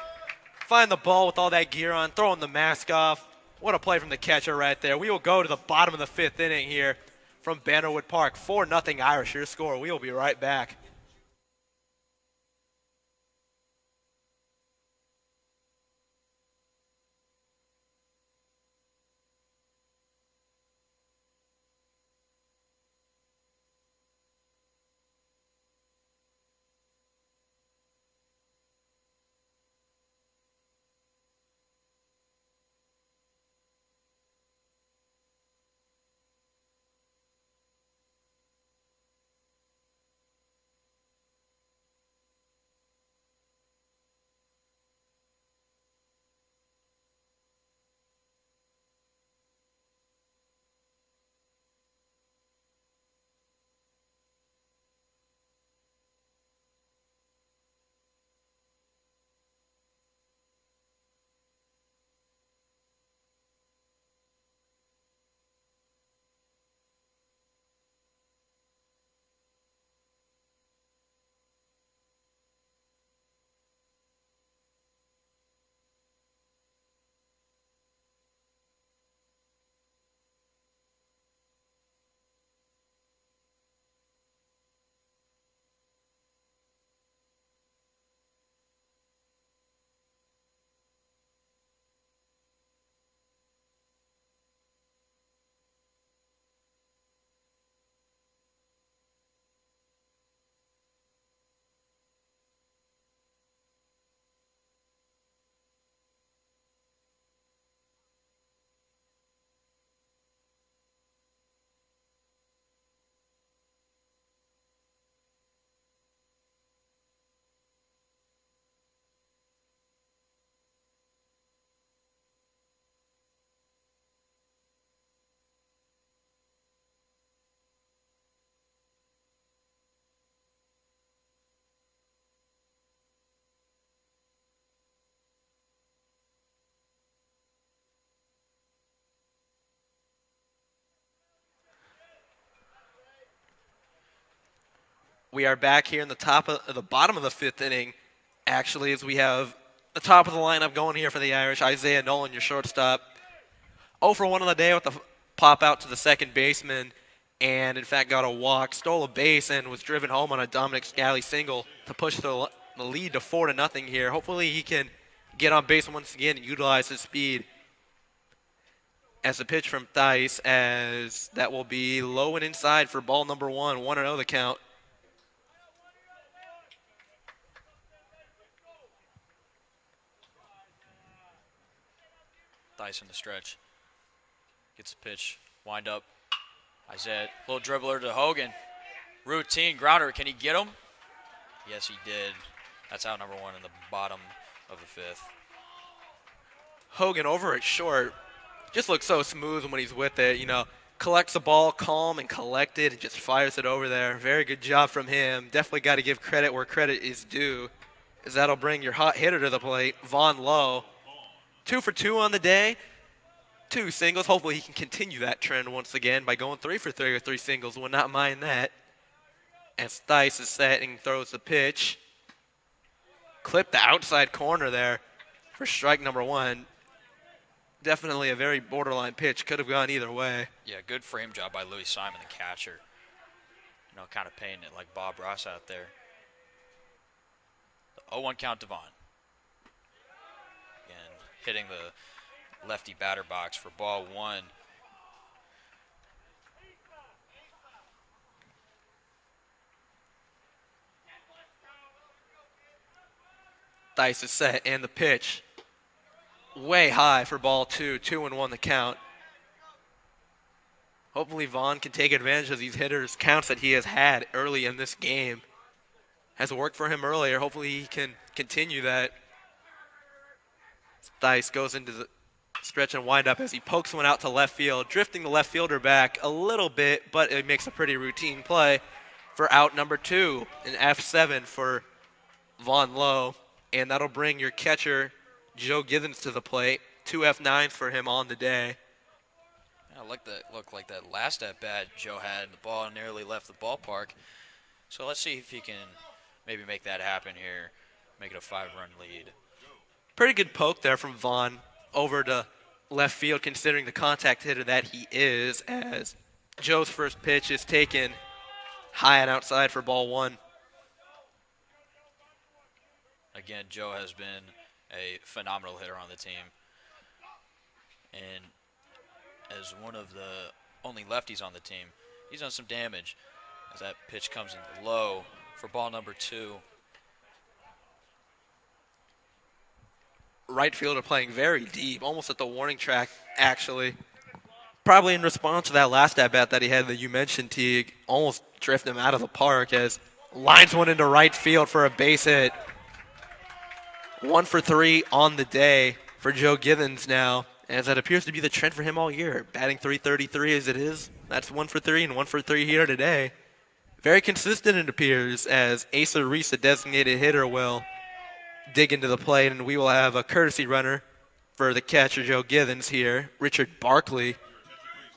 find the ball with all that gear on, throwing the mask off. What a play from the catcher right there. We will go to the bottom of the 5th inning here from Bannerwood Park. 4-0 Irish, your score. We will be right back. We are back here in the bottom of the 5th inning, actually, as we have the top of the lineup going here for the Irish. Isaiah Nolan, your shortstop. 0 for 1 on the day with the pop out to the second baseman, and in fact got a walk, stole a base, and was driven home on a Dominic Scally single to push the lead to 4-0 here. Hopefully he can get on base once again and utilize his speed. As the pitch from Theis, as that will be low and inside for ball number 1, 1-0 the count. Theis in the stretch. Gets the pitch. Wind up. Isaiah, little dribbler to Hogan. Routine grounder. Can he get him? Yes, he did. That's out number 1 in the bottom of the 5th. Hogan over at short. Just looks so smooth when he's with it, collects the ball calm and collected and just fires it over there. Very good job from him. Definitely got to give credit where credit is due. as that'll bring your hot hitter to the plate, Vaughn Lowe. 2 for 2 on the day, 2 singles. Hopefully he can continue that trend once again by going 3 for 3 or 3 singles. Would not mind that. As Theis is setting, throws the pitch. Clipped the outside corner there for strike number 1. Definitely a very borderline pitch. Could have gone either way. Yeah, good frame job by Louis Simon, the catcher. You know, kind of painting it like Bob Ross out there. The 0-1 count to Vaughn. And hitting the lefty batter box for ball 1. Theis is set, and the pitch way high for ball 2. 2-1 the count. Hopefully Vaughn can take advantage of these hitters' counts that he has had early in this game. Has worked for him earlier. Hopefully he can continue that. Theis goes into the stretch and wind up as he pokes one out to left field, drifting the left fielder back a little bit, but it makes a pretty routine play for out number 2, an F7 for Vaughn Lowe. And that'll bring your catcher, Joe Githens, to the plate. 2 F9s for him on the day. Yeah, looked like that last at-bat Joe had. The ball nearly left the ballpark. So let's see if he can maybe make that happen here, make it a 5-run lead. Pretty good poke there from Vaughn over to left field, considering the contact hitter that he is, as Joe's first pitch is taken high and outside for ball 1. Again, Joe has been a phenomenal hitter on the team. And as one of the only lefties on the team, he's done some damage as that pitch comes in low for ball number 2. Right fielder playing very deep, almost at the warning track, actually. Probably in response to that last at-bat that he had that you mentioned, Teague, almost drifted him out of the park as lines one into right field for a base hit. 1 for 3 on the day for Joe Githens now, as that appears to be the trend for him all year. Batting .333 as it is. That's 1 for 3 and 1 for 3 here today. Very consistent, it appears, as Asa Reese, a designated hitter, will dig into the plate, and we will have a courtesy runner for the catcher, Joe Githens here. Richard Barkley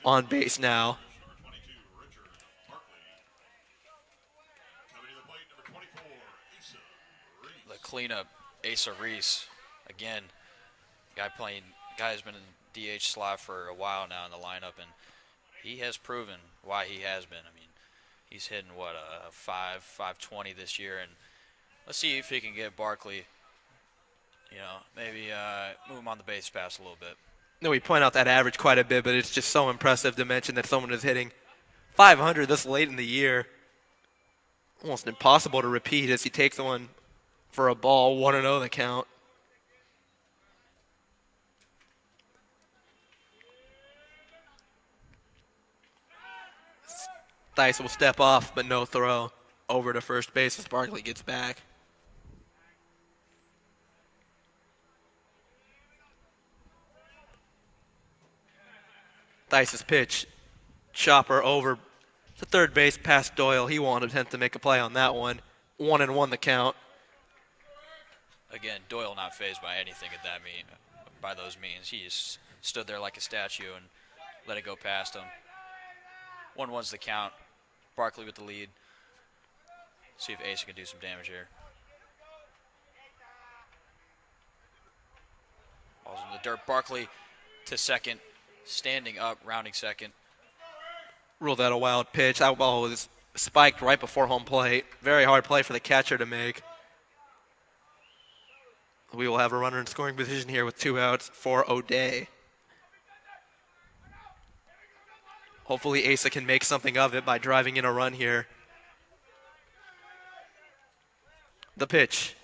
on base now. The cleanup, Asa Reese, again, guy has been in DH slot for a while now in the lineup, and he has proven why he has been. I mean, he's hitting a 520 this year, and let's see if he can get Barkley, maybe move him on the base pass a little bit. No, we point out that average quite a bit, but it's just so impressive to mention that someone is hitting .500 this late in the year. Almost impossible to repeat as he takes one for a ball, 1-0 the count. Theis will step off, but no throw over to first base as Barkley gets back. Theis's pitch, chopper over to third base past Doyle. He won't attempt to make a play on that one. 1-1 the count. Again, Doyle not fazed by anything by those means. He just stood there like a statue and let it go past him. 1-1's the count. Barkley with the lead. See if Asa can do some damage here. Ball's in the dirt. Barkley to second, standing up, rounding second. Ruled out a wild pitch. That ball was spiked right before home plate. Very hard play for the catcher to make. We will have a runner in scoring position here with 2 outs for O'Day. Hopefully Asa can make something of it by driving in a run here. The pitch.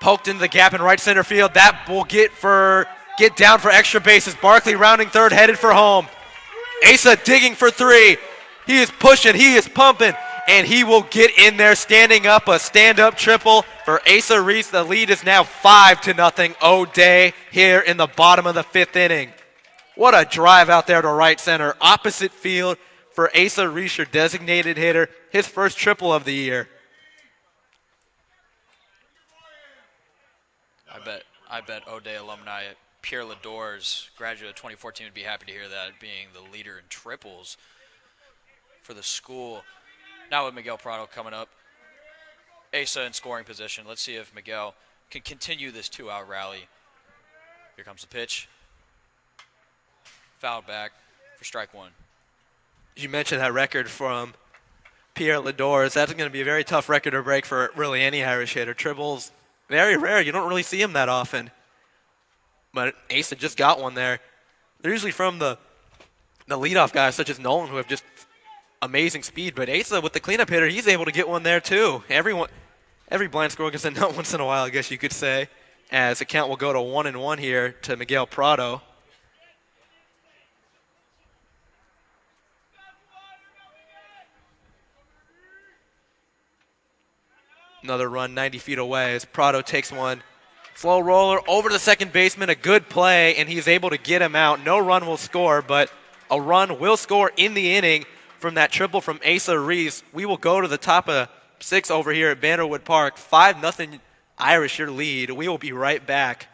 Poked into the gap in right center field. That will get down for extra bases. Barkley rounding third, headed for home. Asa digging for 3. He is pushing, he is pumping, and he will get in there, standing up, a stand-up triple for Asa Reese. The lead is now 5-0 O'Day here in the bottom of the 5th inning. What a drive out there to right center. Opposite field for Asa Reese, your designated hitter. His first triple of the year. I bet O'Day alumni at Pierre Lador's graduate of 2014 would be happy to hear that, being the leader in triples for the school. Now with Miguel Prado coming up. Asa in scoring position. Let's see if Miguel can continue this 2-out rally. Here comes the pitch. Fouled back for strike one. You mentioned that record from Pierre Ladors. That's going to be a very tough record to break for really any Irish hitter. Triples, very rare. You don't really see them that often. But Asa just got one there. They're usually from the leadoff guys such as Nolan who have just amazing speed. But Asa with the cleanup hitter, he's able to get one there too. Every blind squirrel gets a nut once in a while, I guess you could say, as the count will go to 1-1 here to Miguel Prado. Another run 90 feet away as Prado takes one. Slow roller over to the second baseman, a good play, and he's able to get him out. No run will score, but a run will score in the inning from that triple from Asa Reese. We will go to the top of 6 over here at Bannerwood Park. 5-0 Irish your lead. We will be right back.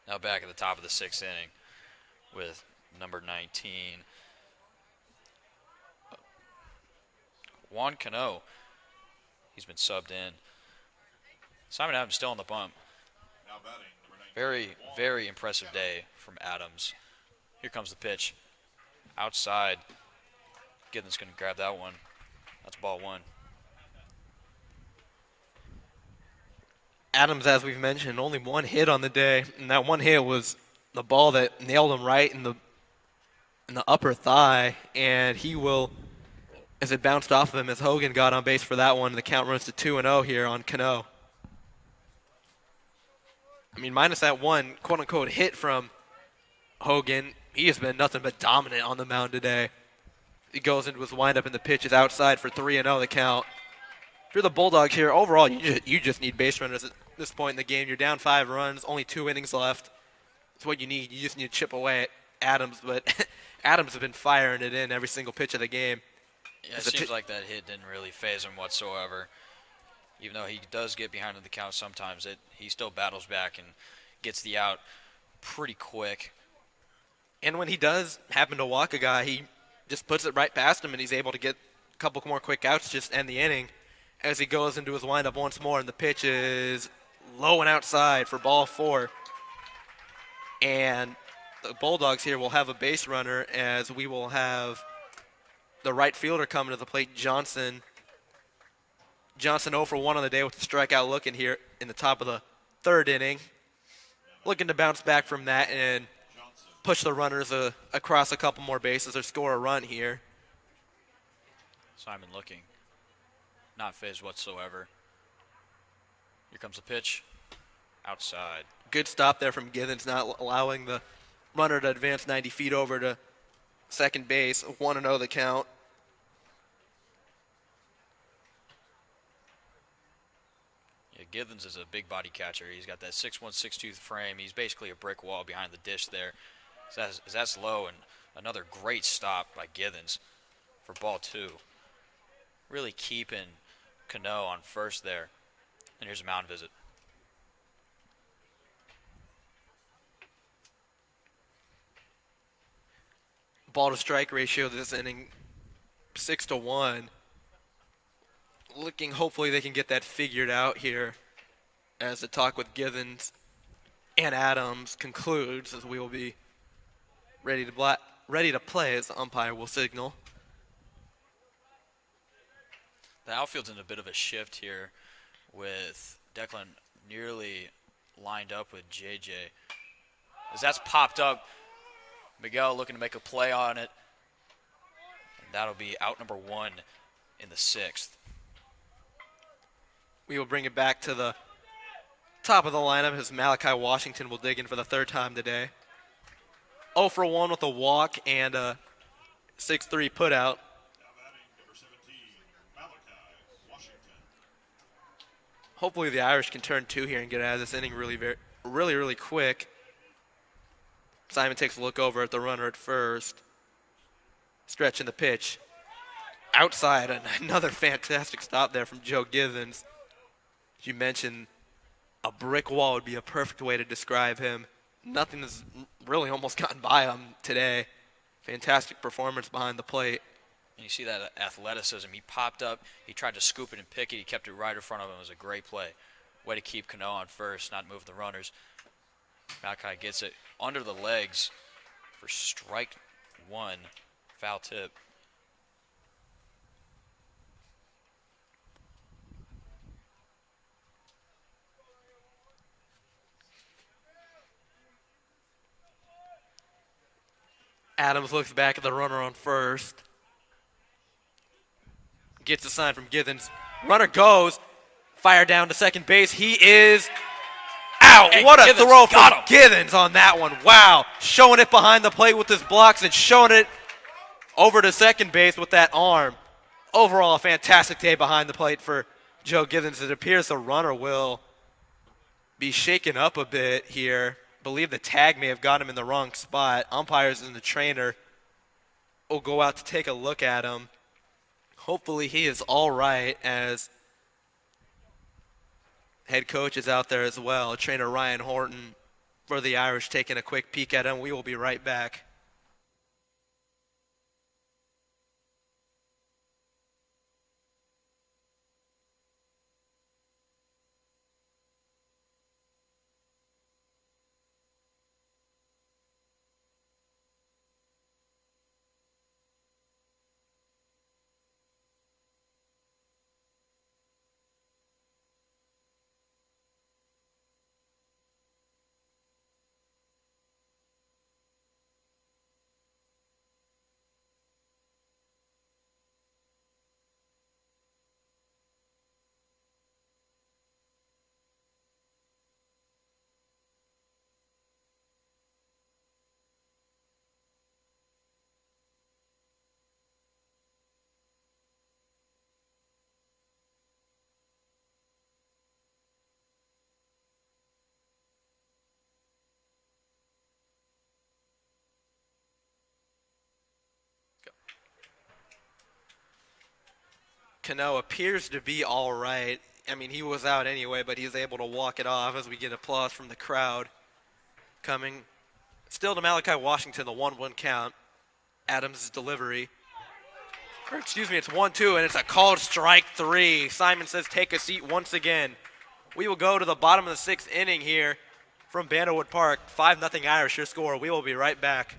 Now back at the top of the 6th inning with number 19. Juan Cano. He's been subbed in. Simon Adams still on the bump. Now batting, number 19. Very impressive day from Adams. Here comes the pitch. Outside. Giddens going to grab that one. That's ball one. Adams, as we've mentioned, only one hit on the day, and that one hit was the ball that nailed him right in the upper thigh, and he will, as it bounced off of him, as Hogan got on base for that one, the count runs to 2-0 here on Cano. I mean, minus that one quote-unquote hit from Hogan, he has been nothing but dominant on the mound today. He goes into his windup, and the pitch is outside for 3-0 the count. If you're the Bulldogs here, overall, you just need base runners at this point in the game. You're down 5 runs, only 2 innings left. That's what you need. You just need to chip away at Adams, but Adams has been firing it in every single pitch of the game. Yeah, it seems like that hit didn't really phase him whatsoever. Even though he does get behind in the count sometimes, he still battles back and gets the out pretty quick. And when he does happen to walk a guy, he just puts it right past him, and he's able to get a couple more quick outs, just end the inning. As he goes into his windup once more, and the pitch is low and outside for ball 4. And the Bulldogs here will have a base runner, as we will have the right fielder coming to the plate, Johnson. Johnson 0 for 1 on the day with the strikeout looking here in the top of the 3rd inning. Looking to bounce back from that and push the runners across a couple more bases or score a run here. Simon looking. Not phased whatsoever. Here comes the pitch. Outside. Good stop there from Giddens, not allowing the runner to advance 90 feet over to second base, 1-0 the count. Yeah, Githens is a big body catcher. He's got that 6'1", 6'2" frame. He's basically a brick wall behind the dish there. So that's low, and another great stop by Githens for ball 2. Really keeping Cano on first there. And here's a mound visit. Ball to strike ratio this inning, 6-1. Looking, hopefully they can get that figured out here as the talk with Githens and Adams concludes, as we will be ready to play as the umpire will signal. The outfield's in a bit of a shift here with Declan nearly lined up with JJ. As that's popped up, Miguel looking to make a play on it. And that'll be out number 1 in the 6th. We will bring it back to the top of the lineup as Malachi Washington will dig in for the third time today. 0 for 1 with a walk and a 6-3 putout. Now batting number 17, Malachi Washington. Hopefully the Irish can turn 2 here and get out of this inning really quick. Simon takes a look over at the runner at first. Stretching the pitch. Outside, and another fantastic stop there from Joe Githens. As you mentioned, a brick wall would be a perfect way to describe him. Nothing has really almost gotten by him today. Fantastic performance behind the plate. And you see that athleticism. He popped up. He tried to scoop it and pick it. He kept it right in front of him. It was a great play. Way to keep Cano on first, not move the runners. Malachi gets it under the legs for strike 1, foul tip. Adams looks back at the runner on first. Gets a sign from Githens. Runner goes. Fire down to second base. He is out. And What a Githens throw from got him. Githens on that one. Wow. Showing it behind the plate with his blocks and showing it over to second base with that arm. Overall, a fantastic day behind the plate for Joe Githens. It appears the runner will be shaken up a bit here. Believe the tag may have got him in the wrong spot. Umpires and the trainer will go out to take a look at him. Hopefully he is all right, as head coach is out there as well. Trainer Ryan Horton for the Irish taking a quick peek at him. We will be right back. Cano appears to be all right. I mean, he was out anyway, but he's able to walk it off as we get applause from the crowd. Coming still to Malachi Washington, the 1-1 count. Adams' delivery. Or excuse me, it's 1-2, and it's a called strike 3. Simon says take a seat once again. We will go to the bottom of the 6th inning here from Bannerwood Park. 5-0 Irish, your score. We will be right back.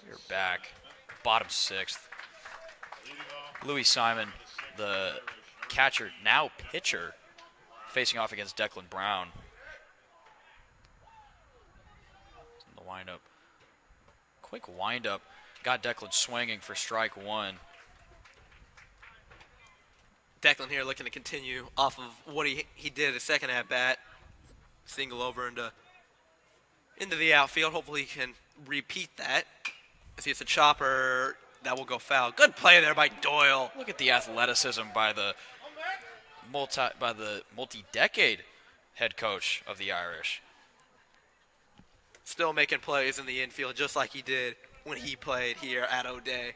You're back. Bottom sixth. Louis Simon, the catcher, now pitcher, facing off against Declan Brown. In the windup. Quick windup. Got Declan swinging for strike one. Declan here looking to continue off of what he did the second at bat. Single over into the outfield. Hopefully he can repeat that. As he hits a chopper, that will go foul. Good play there by Doyle. Look at the athleticism by the multi-decade head coach of the Irish. Still making plays in the infield just like he did when he played here at O'Day.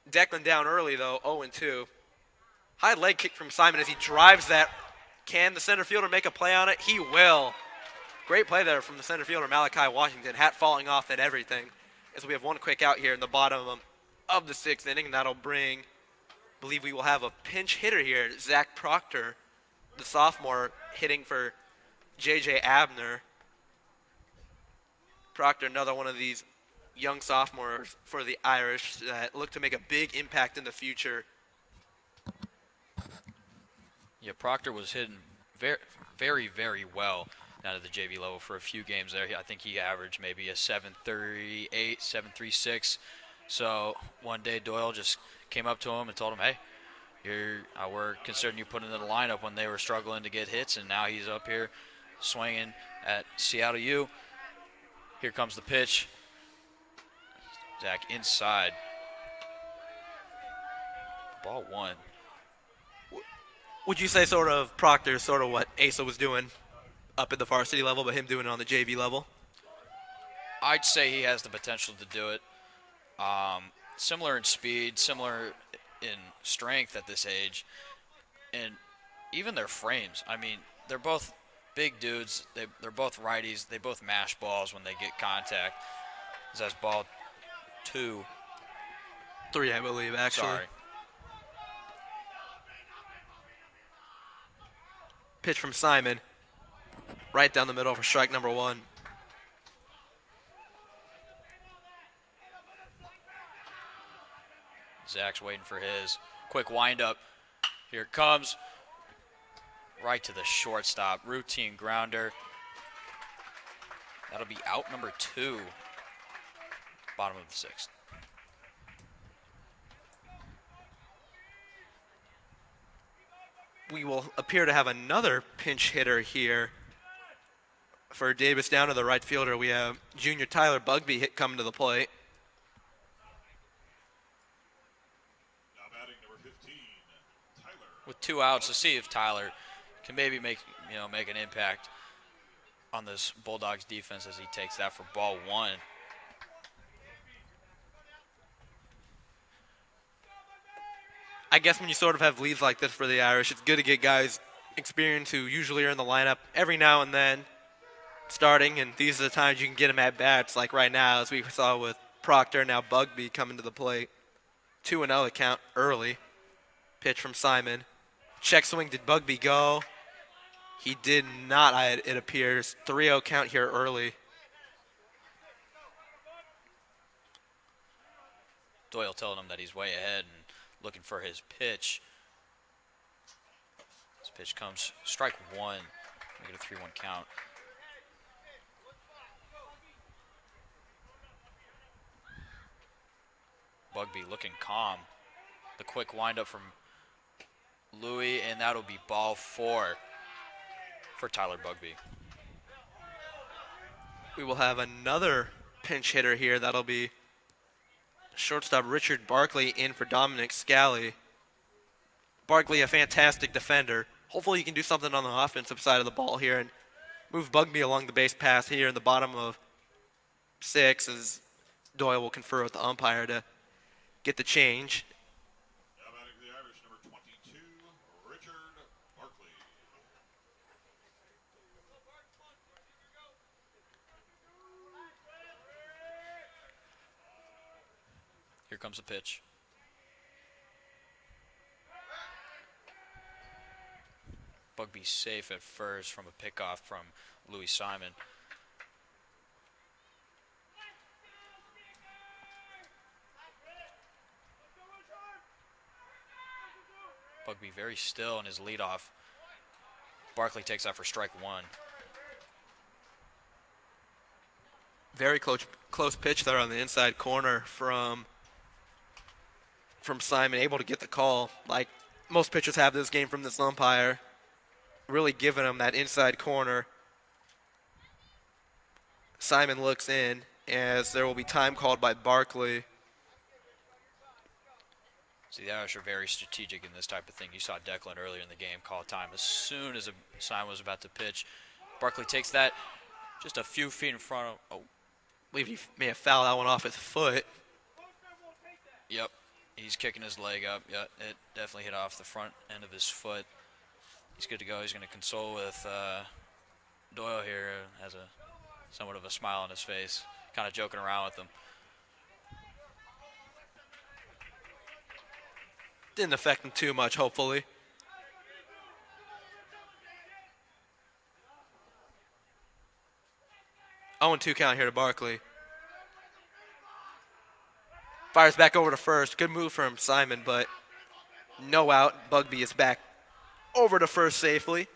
Declan down early, though, 0-2. High leg kick from Simon as he drives that. Can the center fielder make a play on it? He will. Great play there from the center fielder, Malachi Washington. Hat falling off and everything. As we have one quick out here in the bottom of the sixth inning, and that'll bring, I believe we will have a pinch hitter here. Zach Proctor, the sophomore, hitting for J.J. Abner. Proctor, another one of these young sophomores for the Irish that look to make a big impact in the future. Yeah, Proctor was hitting very, very, very well down at the JV level for a few games there. I think he averaged maybe a 7.38, 7.36. So one day Doyle just came up to him and told him, hey, we're considering you putting in the lineup when they were struggling to get hits, and now he's up here swinging at Seattle U. Here comes the pitch. Zach inside. Ball one. Would you say sort of Proctor sort of what Asa was doing up at the varsity level, but him doing it on the JV level? I'd say he has the potential to do it. Similar in speed, similar in strength at this age, and even their frames. I mean, they're both big dudes. They're both righties. They both mash balls when they get contact. That's ball 2. 3, I believe, actually. Sorry. Pitch from Simon. Right down the middle for strike number 1. Zach's waiting for his. Quick windup. Here it comes. Right to the shortstop. Routine grounder. That'll be out number 2. Bottom of the 6th. We will appear to have another pinch hitter here for Davis down to the right fielder. We have junior Tyler Bugby coming to the plate. Now batting number 15, Tyler. With 2 outs, to see if Tyler can maybe make an impact on this Bulldogs defense as he takes that for ball 1. I guess when you sort of have leads like this for the Irish, it's good to get guys experience who usually are in the lineup every now and then starting, and these are the times you can get them at bats, like right now, as we saw with Proctor, now Bugby coming to the plate. 2-0 count early. Pitch from Simon. Check swing, did Bugby go? He did not, it appears. 3-0 count here early. Doyle telling him that he's way ahead and looking for his pitch. This pitch comes strike 1. We get a 3-1 count. Bugby looking calm. The quick windup from Louis, and that'll be ball 4 for Tyler Bugby. We will have another pinch hitter here. That'll be shortstop Richard Barkley in for Dominic Scally. Barkley, a fantastic defender. Hopefully he can do something on the offensive side of the ball here and move Bugby along the base path here in the bottom of 6 as Doyle will confer with the umpire to get the change. Now batting for the Irish, number 22, Richard Barkley. Here comes the pitch. Bugby safe at first from a pickoff from Louis Simon. Bugby very still in his leadoff. Barkley takes that for strike one. Very close pitch there on the inside corner from Simon, able to get the call. Like most pitchers have this game from this umpire, really giving him that inside corner. Simon looks in as there will be time called by Barkley. See, the Irish are very strategic in this type of thing. You saw Declan earlier in the game call time as soon as Simon was about to pitch. Barkley takes that just a few feet in front of. Oh, I believe he may have fouled that one off his foot. Yep, he's kicking his leg up. Yeah, it definitely hit off the front end of his foot. He's good to go. He's going to console with Doyle here. Has somewhat of a smile on his face, kind of joking around with him. Didn't affect him too much, hopefully. Oh, 0-2 count here to Barkley. Fires back over to first. Good move from Simon, but no out. Bugby is back over to first safely.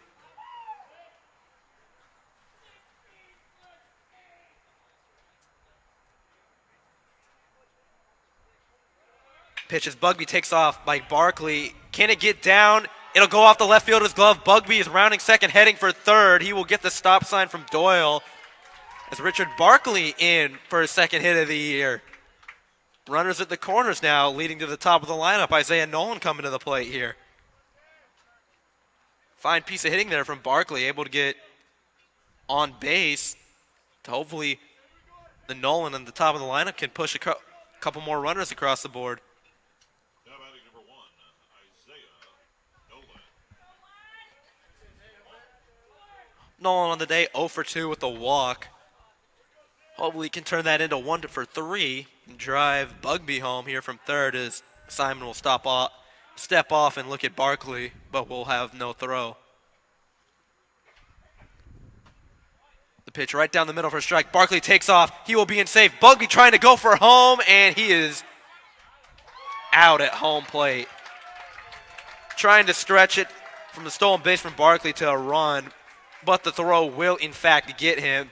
Pitches. Bugby takes off by Barkley. Can it get down? It'll go off the left fielder's glove. Bugby is rounding second, heading for third. He will get the stop sign from Doyle as Richard Barkley in for his second hit of the year. Runners at the corners now, leading to the top of the lineup. Isaiah Nolan coming to the plate here. Fine piece of hitting there from Barkley, able to get on base to hopefully the Nolan on the top of the lineup can push a couple more runners across the board. Now batting number 1, Isaiah Nolan. Nolan on the day, 0 for 2 with a walk. Hopefully he can turn that into 1 for 3 and drive Bugby home here from third as Simon will step off and look at Barkley, but will have no throw. The pitch right down the middle for a strike. Barkley takes off. He will be in safe. Bugby trying to go for home, and he is out at home plate. Trying to stretch it from the stolen base from Barkley to a run, but the throw will, in fact, get him.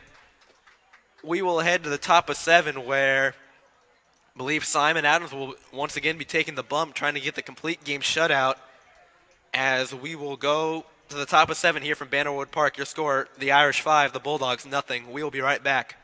We will head to the top of 7 where I believe Simon Adams will once again be taking the bump, trying to get the complete game shutout as we will go to the top of 7 here from Bannerwood Park. Your score, the Irish 5, the Bulldogs nothing. We will be right back.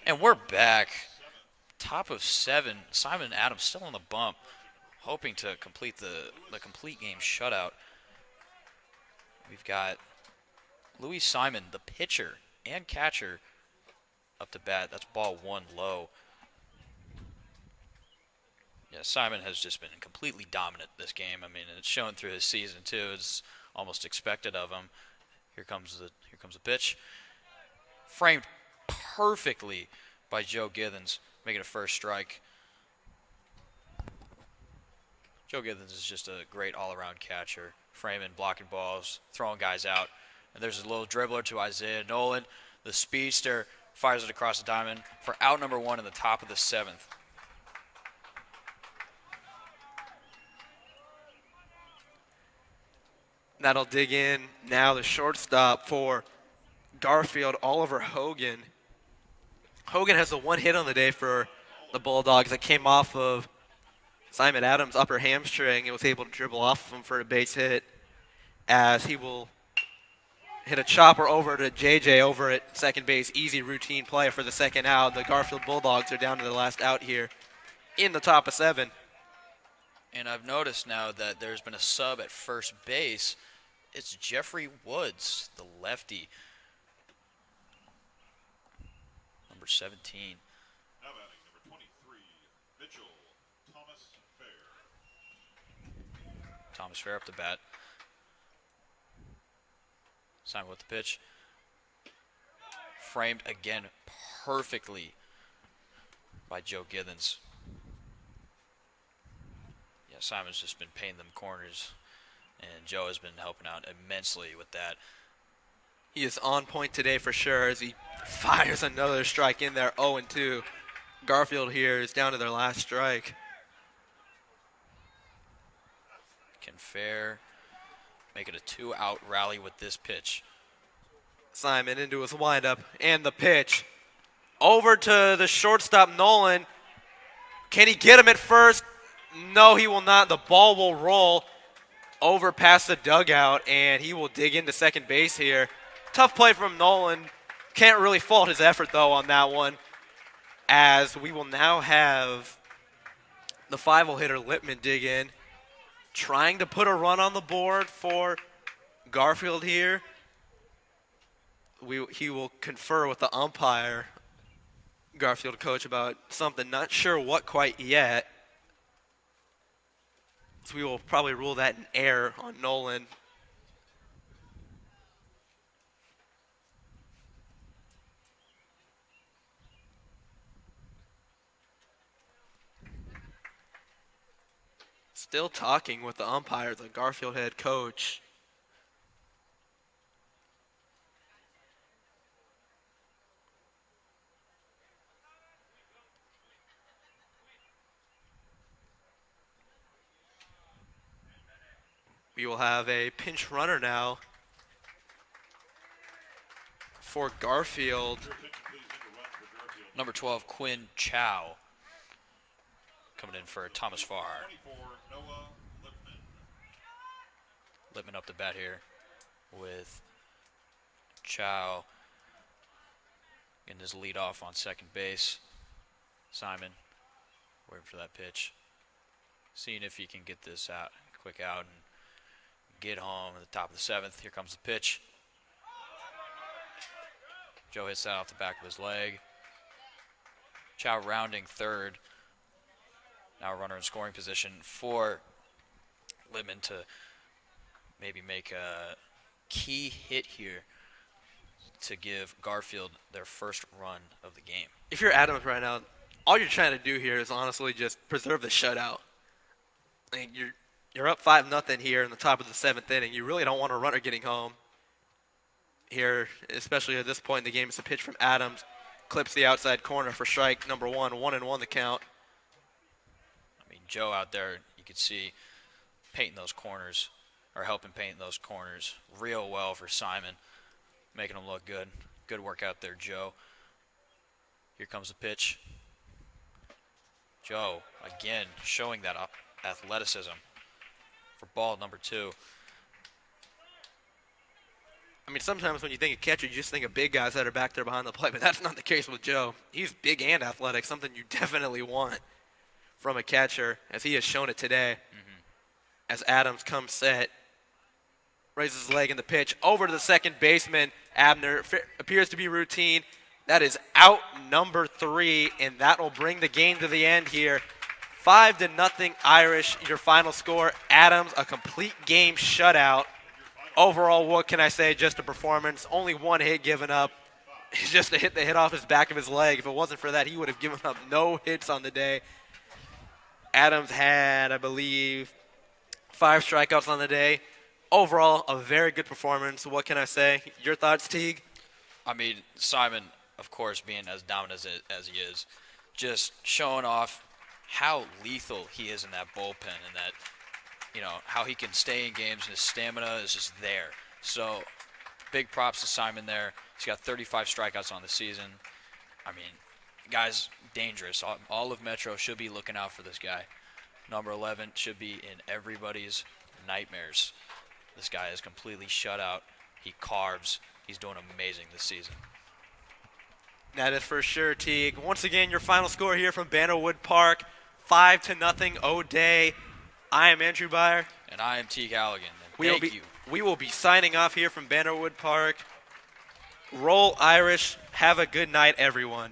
And we're back. Top of 7. Simon Adams still on the bump, hoping to complete the complete game shutout. We've got Louis Simon, the pitcher and catcher, up to bat. That's ball 1 low. Yeah, Simon has just been completely dominant this game. I mean, it's shown through his season too. It's almost expected of him. Here comes the pitch. Framed perfectly by Joe Githens, making a first strike. Joe Githens is just a great all-around catcher, framing, blocking balls, throwing guys out. And there's a little dribbler to Isaiah Nolan. The speedster fires it across the diamond for out number 1 in the top of the 7th. That'll dig in now the shortstop for Garfield, Oliver Hogan. Hogan has the one hit on the day for the Bulldogs that came off of Simon Adams' upper hamstring and was able to dribble off of him for a base hit, as he will hit a chopper over to JJ over at second base. Easy routine play for the second out. The Garfield Bulldogs are down to the last out here in the top of 7. And I've noticed now that there's been a sub at first base. It's Jeffrey Woods, the lefty. Number 17. Now batting number 23, Mitchell Thomas Fair. Thomas Fair up the bat. Simon with the pitch. Framed again perfectly by Joe Githens. Yeah, Simon's just been painting them corners, and Joe has been helping out immensely with that. He is on point today for sure as he fires another strike in there, 0-2. Garfield here is down to their last strike. Can Fair make it a 2-out rally with this pitch? Simon into his windup, and the pitch. Over to the shortstop, Nolan. Can he get him at first? No, he will not. The ball will roll over past the dugout, and he will dig into second base here. Tough play from Nolan. Can't really fault his effort, though, on that one, as we will now have the 5-hole hitter Lippman dig in, trying to put a run on the board for Garfield here. He will confer with the umpire, Garfield coach, about something. Not sure what quite yet. So we will probably rule that an error on Nolan. Still talking with the umpire, the Garfield head coach. We will have a pinch runner now for Garfield. Number 12, Quinn Chow, coming in for Thomas Farr. 24, Noah Lipman. Lippman up the bat here with Chow getting his lead off on second base. Simon waiting for that pitch, seeing if he can get this out, quick out, and get home at the top of the 7th. Here comes the pitch. Joe hits that off the back of his leg. Chow rounding third. Now a runner in scoring position for Lippman to maybe make a key hit here to give Garfield their first run of the game. If you're Adams right now, all you're trying to do here is honestly just preserve the shutout. I mean, you're up 5-0 here in the top of the 7th inning. You really don't want a runner getting home here, especially at this point in the game. It's a pitch from Adams. Clips the outside corner for strike number 1. 1-1 the count. I mean, Joe out there, you could see painting those corners, or helping paint those corners real well for Simon, making them look good. Good work out there, Joe. Here comes the pitch. Joe, again, showing that athleticism for ball number 2. I mean, sometimes when you think of catcher, you just think of big guys that are back there behind the plate, but that's not the case with Joe. He's big and athletic, something you definitely want from a catcher, as he has shown it today. As Adams comes set, raises his leg in the pitch, over to the second baseman, Abner. Appears to be routine. That is out number 3, and that will bring the game to the end here. 5-0 Irish, your final score. Adams, a complete game shutout. Overall, what can I say? Just a performance. Only one hit given up. Just to hit the hit off his back of his leg. If it wasn't for that, he would have given up no hits on the day. Adams had, I believe, 5 strikeouts on the day. Overall, a very good performance. What can I say? Your thoughts, Teague? I mean, Simon, of course, being as dominant as he is, just showing off how lethal he is in that bullpen, and that how he can stay in games and his stamina is just there. So big props to Simon there. He's got 35 strikeouts on the season. I mean, guy's dangerous. All of Metro should be looking out for this guy. Number 11 should be in everybody's nightmares. This guy is completely shut out. He carves. He's doing amazing this season. That is for sure, Teague. Once again, your final score here from Bannerwood Park, 5-0 O'Day. I am Andrew Byer. And I am Teague Halligan. And thank you. We will be signing off here from Bannerwood Park. Roll Irish. Have a good night, everyone.